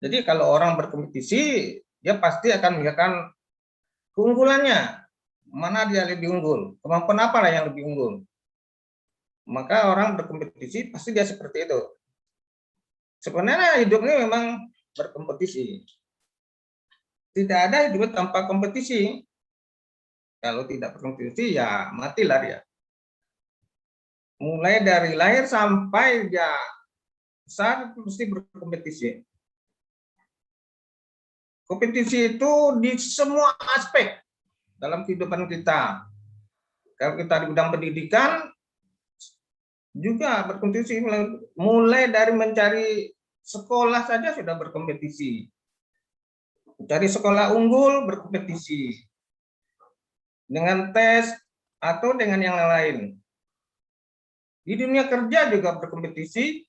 Jadi kalau orang berkompetisi, dia pasti akan melihatkan keunggulannya. Mana dia lebih unggul, kemampuan apa yang lebih unggul. Maka orang berkompetisi pasti dia seperti itu. Sebenarnya hidup ini memang berkompetisi. Tidak ada hidup tanpa kompetisi. Kalau tidak berkompetisi ya matilah dia. Mulai dari lahir sampai dia besar mesti berkompetisi. Kompetisi itu di semua aspek dalam kehidupan kita. Kalau kita di bidang pendidikan juga berkompetisi, mulai dari mencari sekolah saja sudah berkompetisi. Mencari sekolah unggul berkompetisi. Dengan tes atau dengan yang lain. Di dunia kerja juga berkompetisi.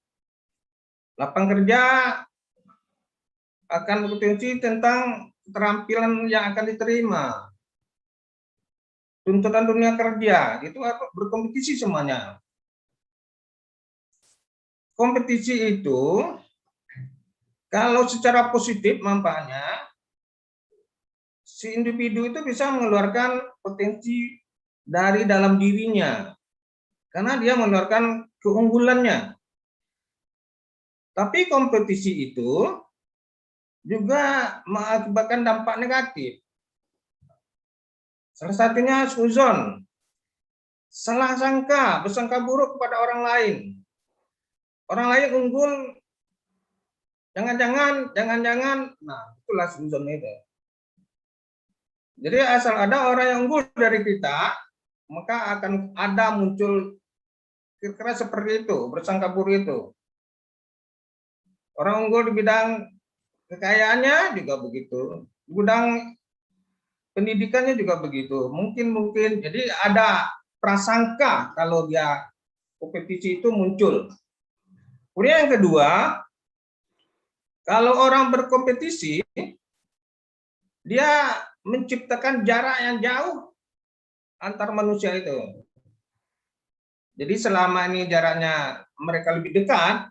Lapangan kerja akan berkompetisi tentang keterampilan yang akan diterima. Tuntutan dunia kerja itu berkompetisi semuanya. Kompetisi itu kalau secara positif manfaatnya, si individu itu bisa mengeluarkan potensi dari dalam dirinya karena dia mengeluarkan keunggulannya. Tapi kompetisi itu juga mengakibatkan dampak negatif. Salah satunya suzon, salah sangka, bersangka buruk kepada orang lain. Orang lain unggul, jangan-jangan, nah itulah suzon itu. Jadi asal ada orang yang unggul dari kita, maka akan ada muncul kira-kira seperti itu, bersangka buruk itu. Orang unggul di bidang kekayaannya juga begitu, di bidang pendidikannya juga begitu. Mungkin, jadi ada prasangka kalau dia kompetisi itu muncul. Kemudian yang kedua, kalau orang berkompetisi, dia menciptakan jarak yang jauh antar manusia itu. Jadi selama ini jaraknya mereka lebih dekat,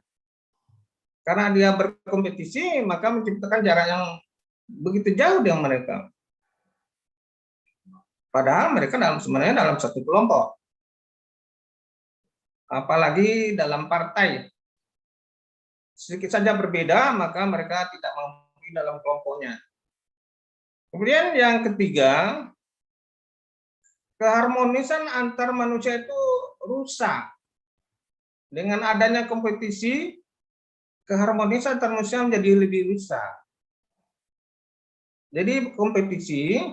karena dia berkompetisi, maka menciptakan jarak yang begitu jauh dengan mereka. Padahal mereka sebenarnya dalam satu kelompok. Apalagi dalam partai. Sedikit saja berbeda, maka mereka tidak mampu dalam kelompoknya. Kemudian yang ketiga, keharmonisan antar manusia itu rusak. Dengan adanya kompetisi, keharmonisan antar manusia menjadi lebih rusak. Jadi kompetisi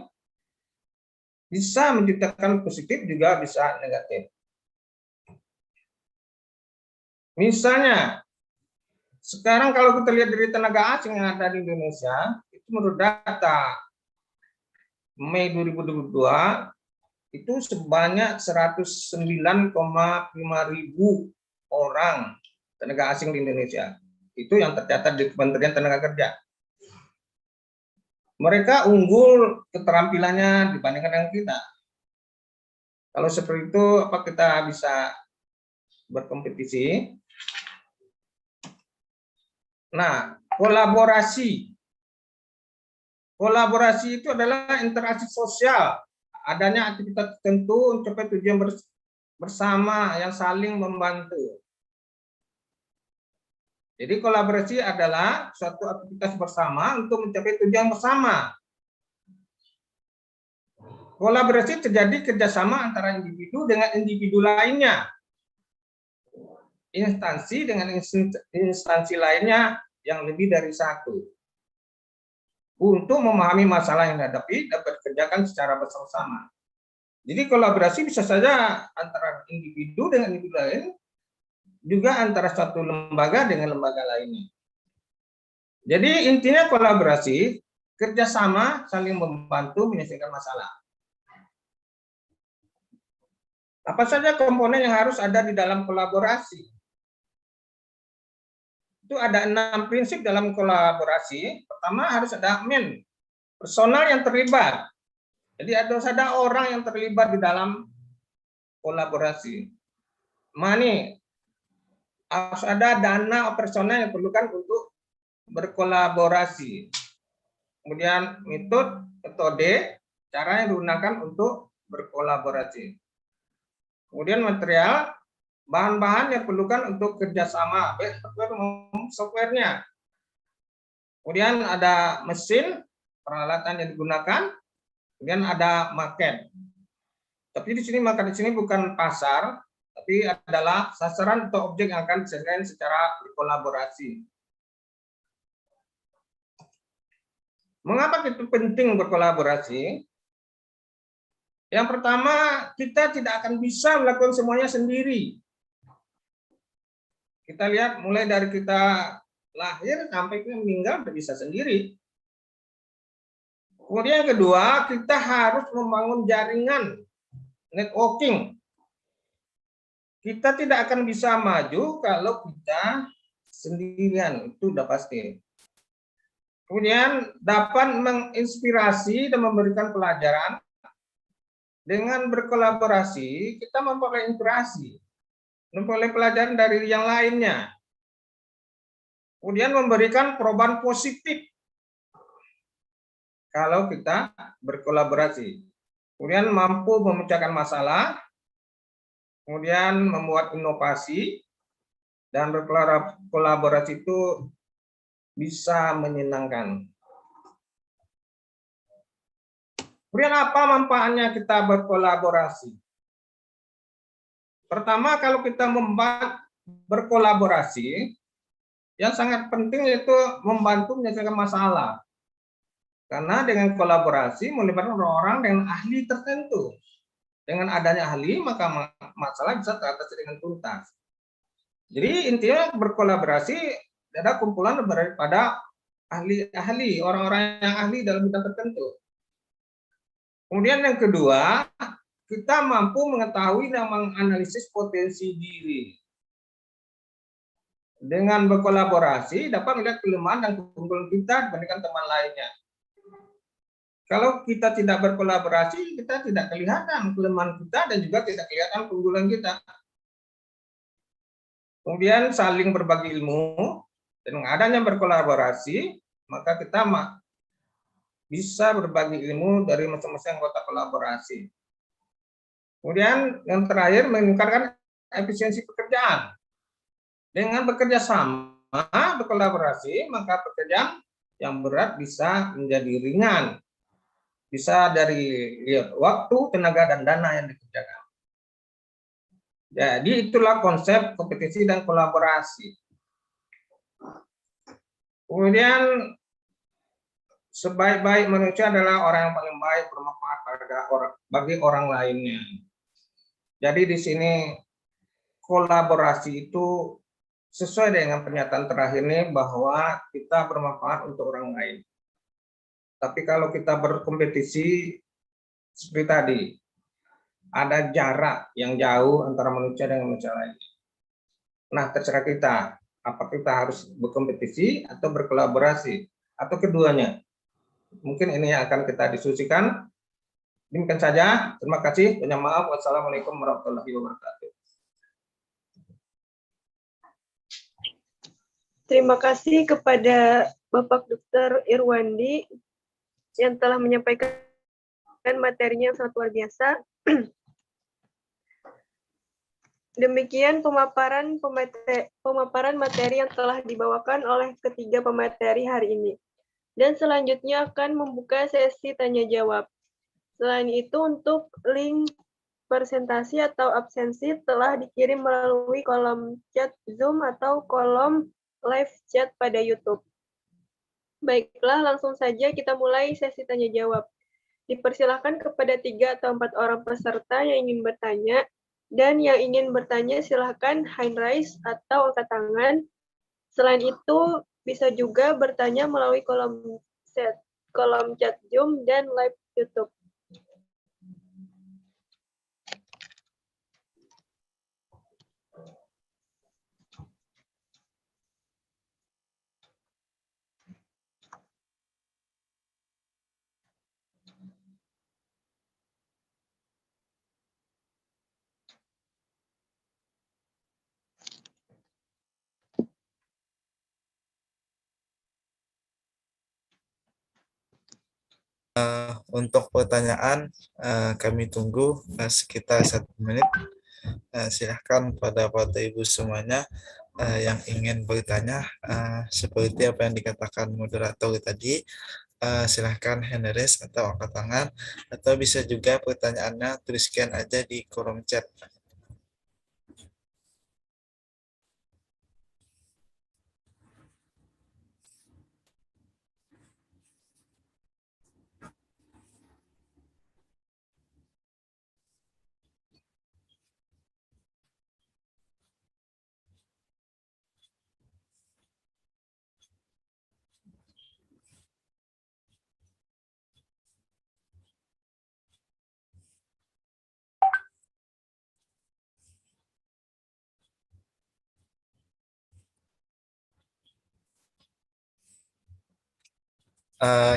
Bisa menciptakan positif, juga bisa negatif. Misalnya, sekarang kalau kita lihat dari tenaga asing yang ada di Indonesia, itu menurut data Mei 2022, itu sebanyak 109,5 ribu orang tenaga asing di Indonesia. Itu yang tercatat di Kementerian Tenaga Kerja. Mereka unggul keterampilannya dibandingkan dengan kita. Kalau seperti itu, apa kita bisa berkompetisi? Nah, kolaborasi. Kolaborasi itu adalah interaksi sosial. Adanya aktivitas tertentu untuk mencapai tujuan bersama yang saling membantu. Jadi kolaborasi adalah suatu aktivitas bersama untuk mencapai tujuan bersama. Kolaborasi terjadi kerjasama antara individu dengan individu lainnya. Instansi dengan instansi lainnya yang lebih dari satu. Untuk memahami masalah yang dihadapi dapat dikerjakan secara bersama-sama. Jadi kolaborasi bisa saja antara individu dengan individu lain, juga antara satu lembaga dengan lembaga lainnya. Jadi intinya kolaborasi, kerjasama, saling membantu menyelesaikan masalah. Apa saja komponen yang harus ada di dalam kolaborasi? Itu ada 6 prinsip dalam kolaborasi. Pertama, harus ada admin, personal yang terlibat. Jadi harus ada orang yang terlibat di dalam kolaborasi. Money, harus ada dana operasional yang diperlukan untuk berkolaborasi. Kemudian metode, cara yang digunakan untuk berkolaborasi. Kemudian material, bahan-bahan yang diperlukan untuk kerjasama, baik software-nya. Kemudian ada mesin, peralatan yang digunakan. Kemudian ada market. Tapi di sini market di sini bukan pasar, tapi adalah sasaran atau objek yang akan diselesaikan secara berkolaborasi. Mengapa itu penting berkolaborasi? Yang pertama, kita tidak akan bisa melakukan semuanya sendiri. Kita lihat mulai dari kita lahir sampai kita meninggal tidak bisa sendiri. Kemudian yang kedua, kita harus membangun jaringan networking. Kita tidak akan bisa maju kalau kita sendirian, itu sudah pasti. Kemudian dapat menginspirasi dan memberikan pelajaran. Dengan berkolaborasi, kita memperoleh inspirasi, memperoleh pelajaran dari yang lainnya. Kemudian memberikan perubahan positif kalau kita berkolaborasi. Kemudian mampu memecahkan masalah, kemudian membuat inovasi, dan berkolaborasi itu bisa menyenangkan. Kemudian apa manfaatnya kita berkolaborasi? Pertama, kalau kita berkolaborasi, yang sangat penting itu membantu menyelesaikan masalah. Karena dengan kolaborasi melibatkan orang-orang dengan ahli tertentu. Dengan adanya ahli, maka masalah bisa teratasi dengan tuntas. Jadi intinya berkolaborasi ada kumpulan daripada ahli-ahli, orang-orang yang ahli dalam bidang tertentu. Kemudian yang kedua, kita mampu mengetahui dan menganalisis potensi diri. Dengan berkolaborasi dapat melihat kelemahan dan keunggulan kita dibandingkan teman lainnya. Kalau kita tidak berkolaborasi, kita tidak kelihatan kelemahan kita dan juga tidak kelihatan keunggulan kita. Kemudian saling berbagi ilmu, dengan adanya berkolaborasi, maka kita bisa berbagi ilmu dari masing-masing anggota kolaborasi. Kemudian yang terakhir, meningkatkan efisiensi pekerjaan. Dengan bekerja sama, berkolaborasi, maka pekerjaan yang berat bisa menjadi ringan. Bisa dari waktu, tenaga, dan dana yang dikerjakan. Jadi itulah konsep kompetisi dan kolaborasi. Kemudian sebaik-baik manusia adalah orang yang paling baik bermanfaat bagi orang lainnya. Jadi di sini kolaborasi itu sesuai dengan pernyataan terakhir ini bahwa kita bermanfaat untuk orang lain. Tapi kalau kita berkompetisi seperti tadi, ada jarak yang jauh antara manusia dengan manusia lain. Nah, terserah kita, apakah kita harus berkompetisi atau berkolaborasi, atau keduanya. Mungkin ini yang akan kita diskusikan. Demikian saja. Terima kasih. Banyak maaf. Wassalamualaikum warahmatullahi wabarakatuh. Terima kasih kepada Bapak Dr. Irwandi yang telah menyampaikan materinya yang sangat luar biasa. Demikian pemaparan materi yang telah dibawakan oleh ketiga pemateri hari ini. Dan selanjutnya akan membuka sesi tanya jawab. Selain itu, untuk link presentasi atau absensi telah dikirim melalui kolom chat Zoom atau kolom live chat pada YouTube. Baiklah, langsung saja kita mulai sesi tanya jawab. Dipersilakan kepada 3 atau 4 orang peserta yang ingin bertanya, dan yang ingin bertanya silakan hand raise atau angkat tangan. Selain itu, bisa juga bertanya melalui kolom chat Zoom dan live YouTube. Untuk pertanyaan, kami tunggu sekitar 1 menit. Silahkan pada Bapak Ibu semuanya yang ingin bertanya, seperti apa yang dikatakan moderator tadi, silahkan hand raise atau angkat tangan, atau bisa juga pertanyaannya tuliskan aja di kolom chat.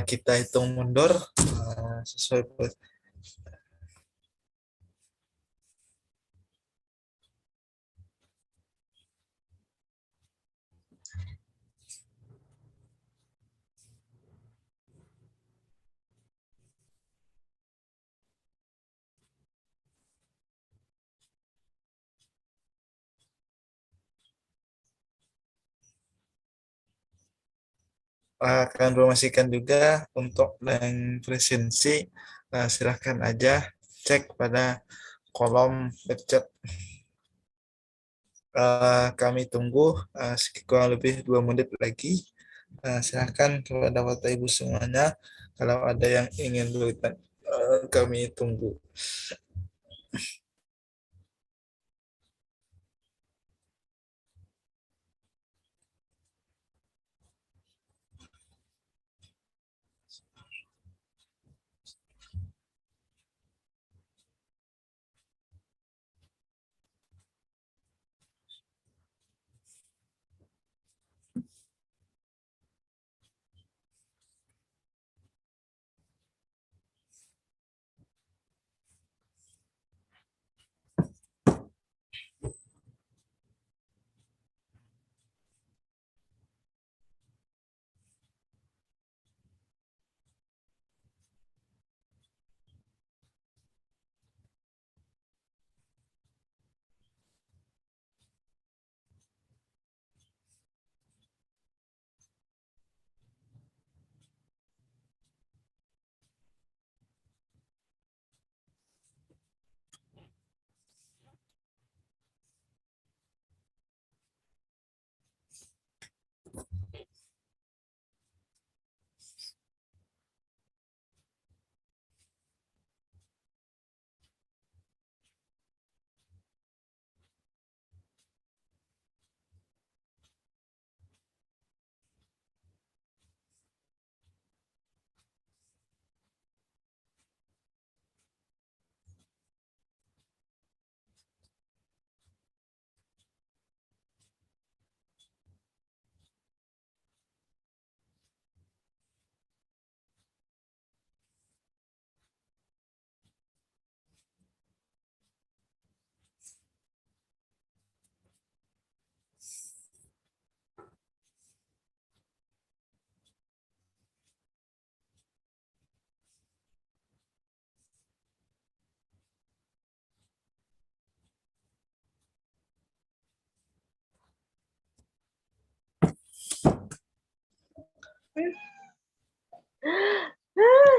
Kita hitung mundur sesuai akan informasikan juga untuk link presensi, silahkan aja cek pada kolom chat. Kami tunggu kurang lebih 2 menit lagi. Silahkan kepada Bapak Ibu semuanya kalau ada yang ingin bertanya, kami tunggu.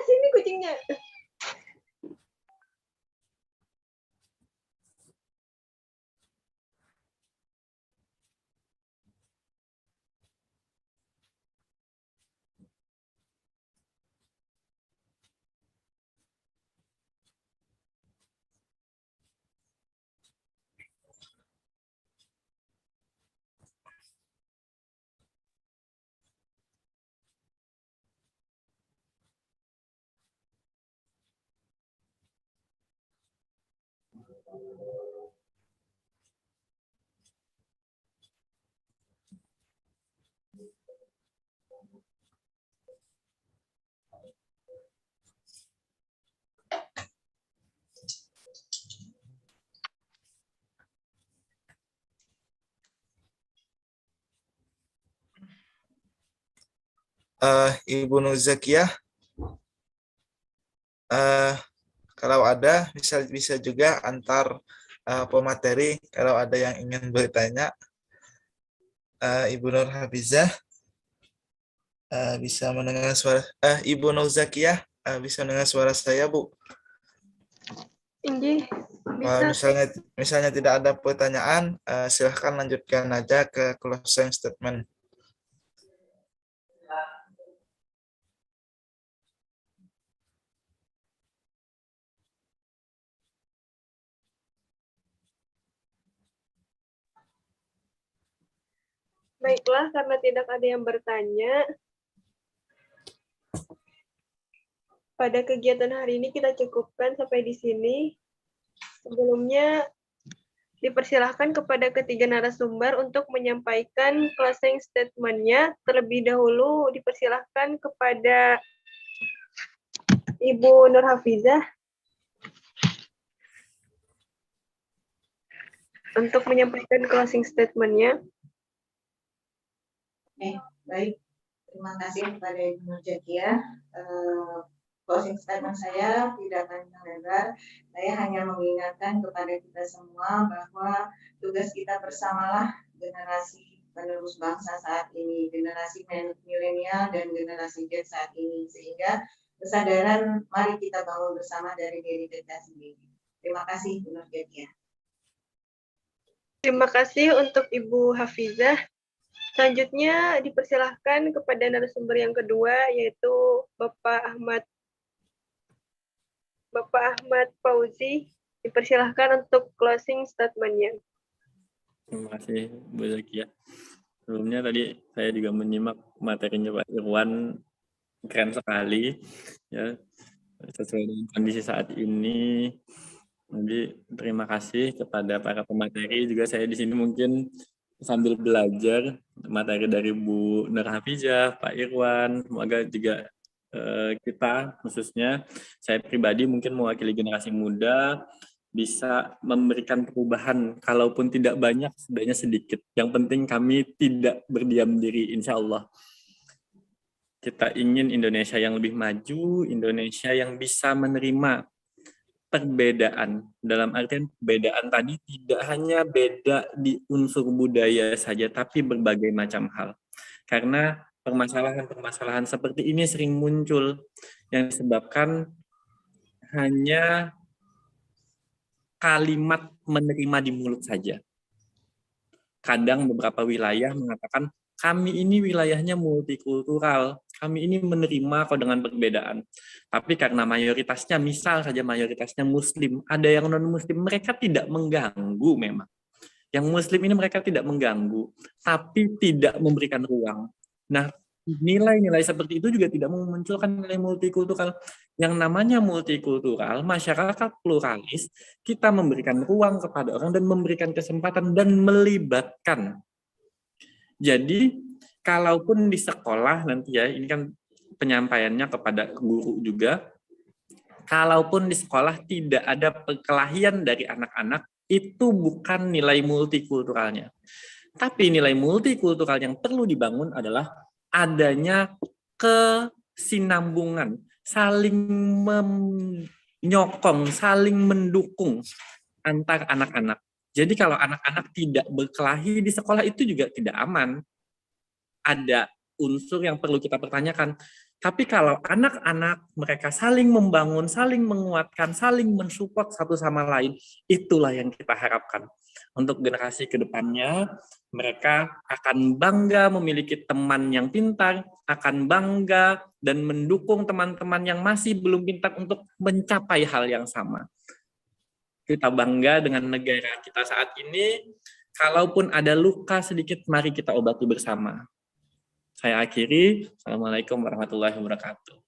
Sini kucingnya. Ibu Nur Zakiyah, kalau ada bisa juga antar pemateri kalau ada yang ingin bertanya. Ibu Nur Hafizah bisa mendengar suara Ibu Nur Zakiyah bisa mendengar suara saya, Bu. Inggih, bisa. Misalnya tidak ada pertanyaan, silahkan lanjutkan aja ke closing statement. Baiklah, karena tidak ada yang bertanya, pada kegiatan hari ini kita cukupkan sampai di sini. Sebelumnya, dipersilahkan kepada ketiga narasumber untuk menyampaikan closing statement-nya. Terlebih dahulu dipersilahkan kepada Ibu Nur Hafizah untuk menyampaikan closing statement-nya. Baik, terima kasih kepada Ibu Nur Zakiyah. Closing statement saya tidak akan lebar. Saya hanya mengingatkan kepada kita semua bahwa tugas kita bersamalah generasi penerus bangsa saat ini, generasi milenial dan generasi Z saat ini, sehingga kesadaran mari kita bangun bersama dari diri kita sendiri. Terima kasih, Ibu Nur Zakiyah. Terima kasih untuk Ibu Hafizah. Selanjutnya dipersilahkan kepada narasumber yang kedua, yaitu Bapak Ahmad Fauzi. Dipersilahkan untuk closing statement-nya. Terima kasih, Bu Zakiyah. Sebelumnya tadi saya juga menyimak materinya Pak Irwan, keren sekali, ya, sesuai dengan kondisi saat ini. Jadi terima kasih kepada para pemateri. Juga saya di sini mungkin sambil belajar materi dari Bu Nur Hafizah, Pak Irwan. Semoga juga kita, khususnya saya pribadi mungkin mewakili generasi muda, bisa memberikan perubahan, kalaupun tidak banyak, setidaknya sedikit. Yang penting kami tidak berdiam diri, insya Allah. Kita ingin Indonesia yang lebih maju, Indonesia yang bisa menerima perbedaan. Dalam artian perbedaan tadi tidak hanya beda di unsur budaya saja, tapi berbagai macam hal. Karena permasalahan-permasalahan seperti ini sering muncul yang disebabkan hanya kalimat menerima di mulut saja. Kadang beberapa wilayah mengatakan, kami ini wilayahnya multikultural, kami ini menerima kok dengan perbedaan. Tapi karena mayoritasnya, misal saja mayoritasnya Muslim, ada yang non-Muslim, mereka tidak mengganggu memang. Yang Muslim ini mereka tidak mengganggu, tapi tidak memberikan ruang. Nah, nilai-nilai seperti itu juga tidak memunculkan nilai multikultural. Yang namanya multikultural, masyarakat pluralis, kita memberikan ruang kepada orang dan memberikan kesempatan dan melibatkan. Jadi, kalaupun di sekolah nanti ya, ini kan penyampaiannya kepada guru juga, kalaupun di sekolah tidak ada perkelahian dari anak-anak, itu bukan nilai multikulturalnya. Tapi nilai multikultural yang perlu dibangun adalah adanya kesinambungan, saling menyokong, saling mendukung antar anak-anak. Jadi kalau anak-anak tidak berkelahi di sekolah itu juga tidak aman. Ada unsur yang perlu kita pertanyakan. Tapi kalau anak-anak mereka saling membangun, saling menguatkan, saling mensupport satu sama lain, itulah yang kita harapkan. Untuk generasi ke depannya, mereka akan bangga memiliki teman yang pintar, akan bangga dan mendukung teman-teman yang masih belum pintar untuk mencapai hal yang sama. Kita bangga dengan negara kita saat ini. Kalaupun ada luka sedikit, mari kita obati bersama. Saya akhiri. Assalamualaikum warahmatullahi wabarakatuh.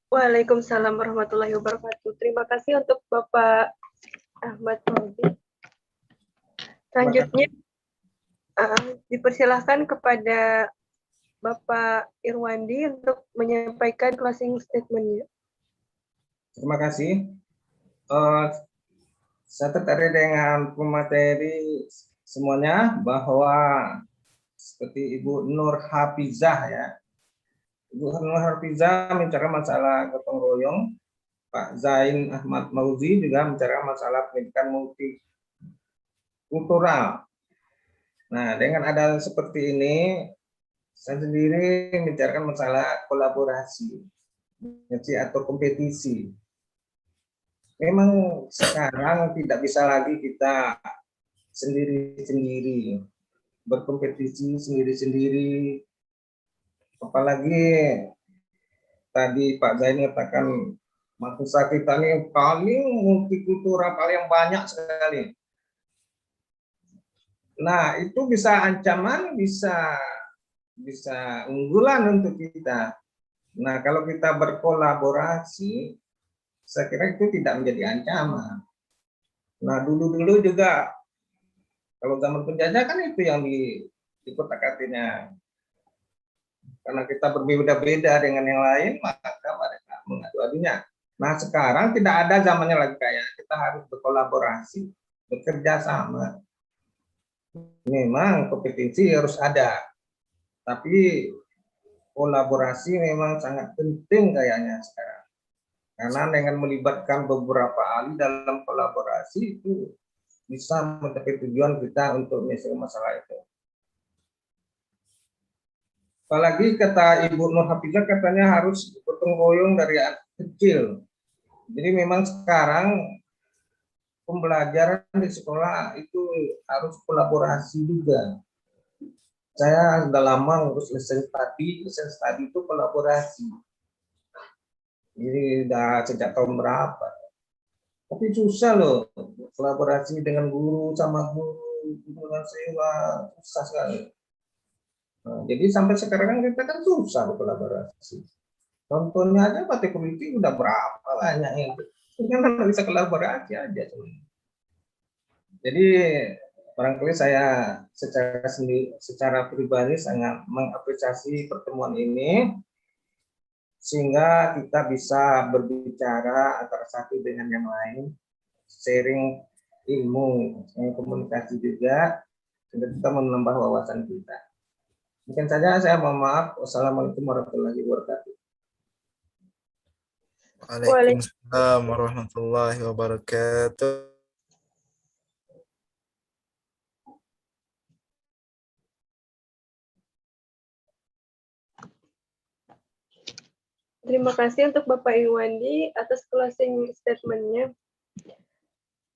Waalaikumsalam warahmatullahi wabarakatuh. Terima kasih untuk Bapak Ahmad Maudi. Selanjutnya dipersilahkan kepada Bapak Irwandi untuk menyampaikan closing statement-nya. Terima kasih. Saya tertarik dengan pemateri semuanya bahwa seperti Ibu Nur Hafizah ya. Ibu Nur Hafizah membicarakan masalah gotong royong. Pak Zain Ahmad Mauzi juga membicarakan masalah pendidikan multikultural. Nah, dengan ada seperti ini, saya sendiri membicarakan masalah kolaborasi atau kompetisi. Memang sekarang tidak bisa lagi kita sendiri-sendiri, berkompetisi sendiri-sendiri. Apalagi tadi Pak Zain mengatakan bangsa kita ini paling multikultural, paling banyak sekali. Nah, itu bisa ancaman, bisa unggulan untuk kita. Nah, kalau kita berkolaborasi, saya kira itu tidak menjadi ancaman. Nah, dulu-dulu juga kalau zaman penjajah kan itu yang dikotak-katinya. Karena kita berbeda-beda dengan yang lain, maka mereka mengadu-adunya. Nah, sekarang tidak ada zamannya lagi kayak kita harus berkolaborasi, bekerja sama. Memang kompetisi harus ada, tapi kolaborasi memang sangat penting kayaknya sekarang. Karena dengan melibatkan beberapa ahli dalam kolaborasi itu bisa mencapai tujuan kita untuk menyelesaikan masalah itu. Apalagi kata Ibu Nur Hafizah katanya harus gotong royong dari kecil. Jadi memang sekarang pembelajaran di sekolah itu harus kolaborasi juga. Saya sudah lama ngurus lesson study itu kolaborasi. Ini udah sejak tahun berapa. Tapi susah loh, kolaborasi dengan guru sama guru, dengan sewa, susah sekali. Nah, jadi sampai sekarang kita kan susah berkolaborasi. Contohnya aja partai politik udah berapa banyak yang kan bisa kolaborasi aja. Jadi barangkali saya secara pribadi sangat mengapresiasi pertemuan ini, sehingga kita bisa berbicara antara satu dengan yang lain, sharing ilmu, komunikasi juga, sehingga kita menambah wawasan kita. Mungkin saja saya mohon maaf. Wassalamualaikum warahmatullahi wabarakatuh. Waalaikumsalam warahmatullahi wabarakatuh. Terima kasih untuk Bapak Irwandi atas closing statement-nya.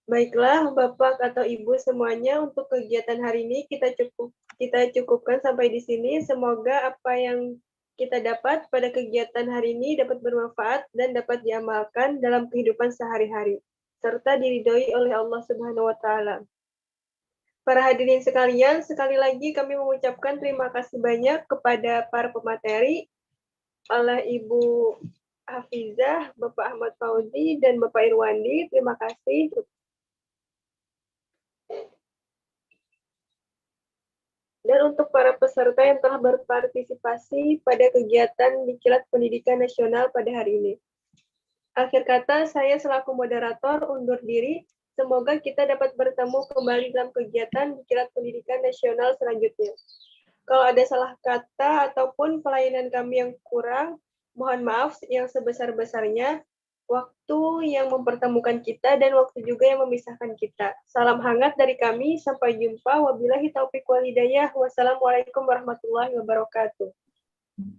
Baiklah, Bapak atau Ibu semuanya, untuk kegiatan hari ini kita cukupkan sampai di sini. Semoga apa yang kita dapat pada kegiatan hari ini dapat bermanfaat dan dapat diamalkan dalam kehidupan sehari-hari, serta diridhoi oleh Allah Subhanahu wa Ta'ala. Para hadirin sekalian, sekali lagi kami mengucapkan terima kasih banyak kepada para pemateri, oleh Ibu Hafizah, Bapak Ahmad Maudi, dan Bapak Irwandi. Terima kasih. Dan untuk para peserta yang telah berpartisipasi pada kegiatan Diklat Pendidikan Nasional pada hari ini. Akhir kata, saya selaku moderator undur diri. Semoga kita dapat bertemu kembali dalam kegiatan Diklat Pendidikan Nasional selanjutnya. Kalau ada salah kata ataupun pelayanan kami yang kurang, mohon maaf yang sebesar-besarnya. waktu yang mempertemukan kita dan waktu juga yang memisahkan kita. Salam hangat dari kami, sampai jumpa. Wabillahi taufiq wal hidayah. Wassalamualaikum warahmatullahi wabarakatuh.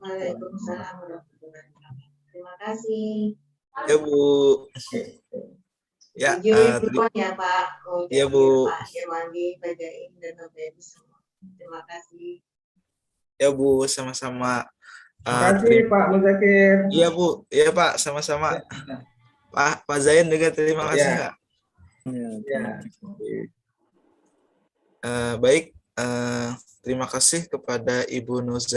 Waalaikumsalam warahmatullahi wabarakatuh. Terima kasih. Ya Bu. Ya, Izin duluan ya Pak. Ya, Bu. Pak Irwandi, Pak Jain, dan Bapak Ibu semua. Terima kasih. Ya Bu, sama-sama. Terima kasih Pak Muzakir. Iya Bu, iya Pak, sama-sama. Pak Zain juga terima kasih Ya. Kak. Ya. Baik, terima kasih kepada Ibu Nuza.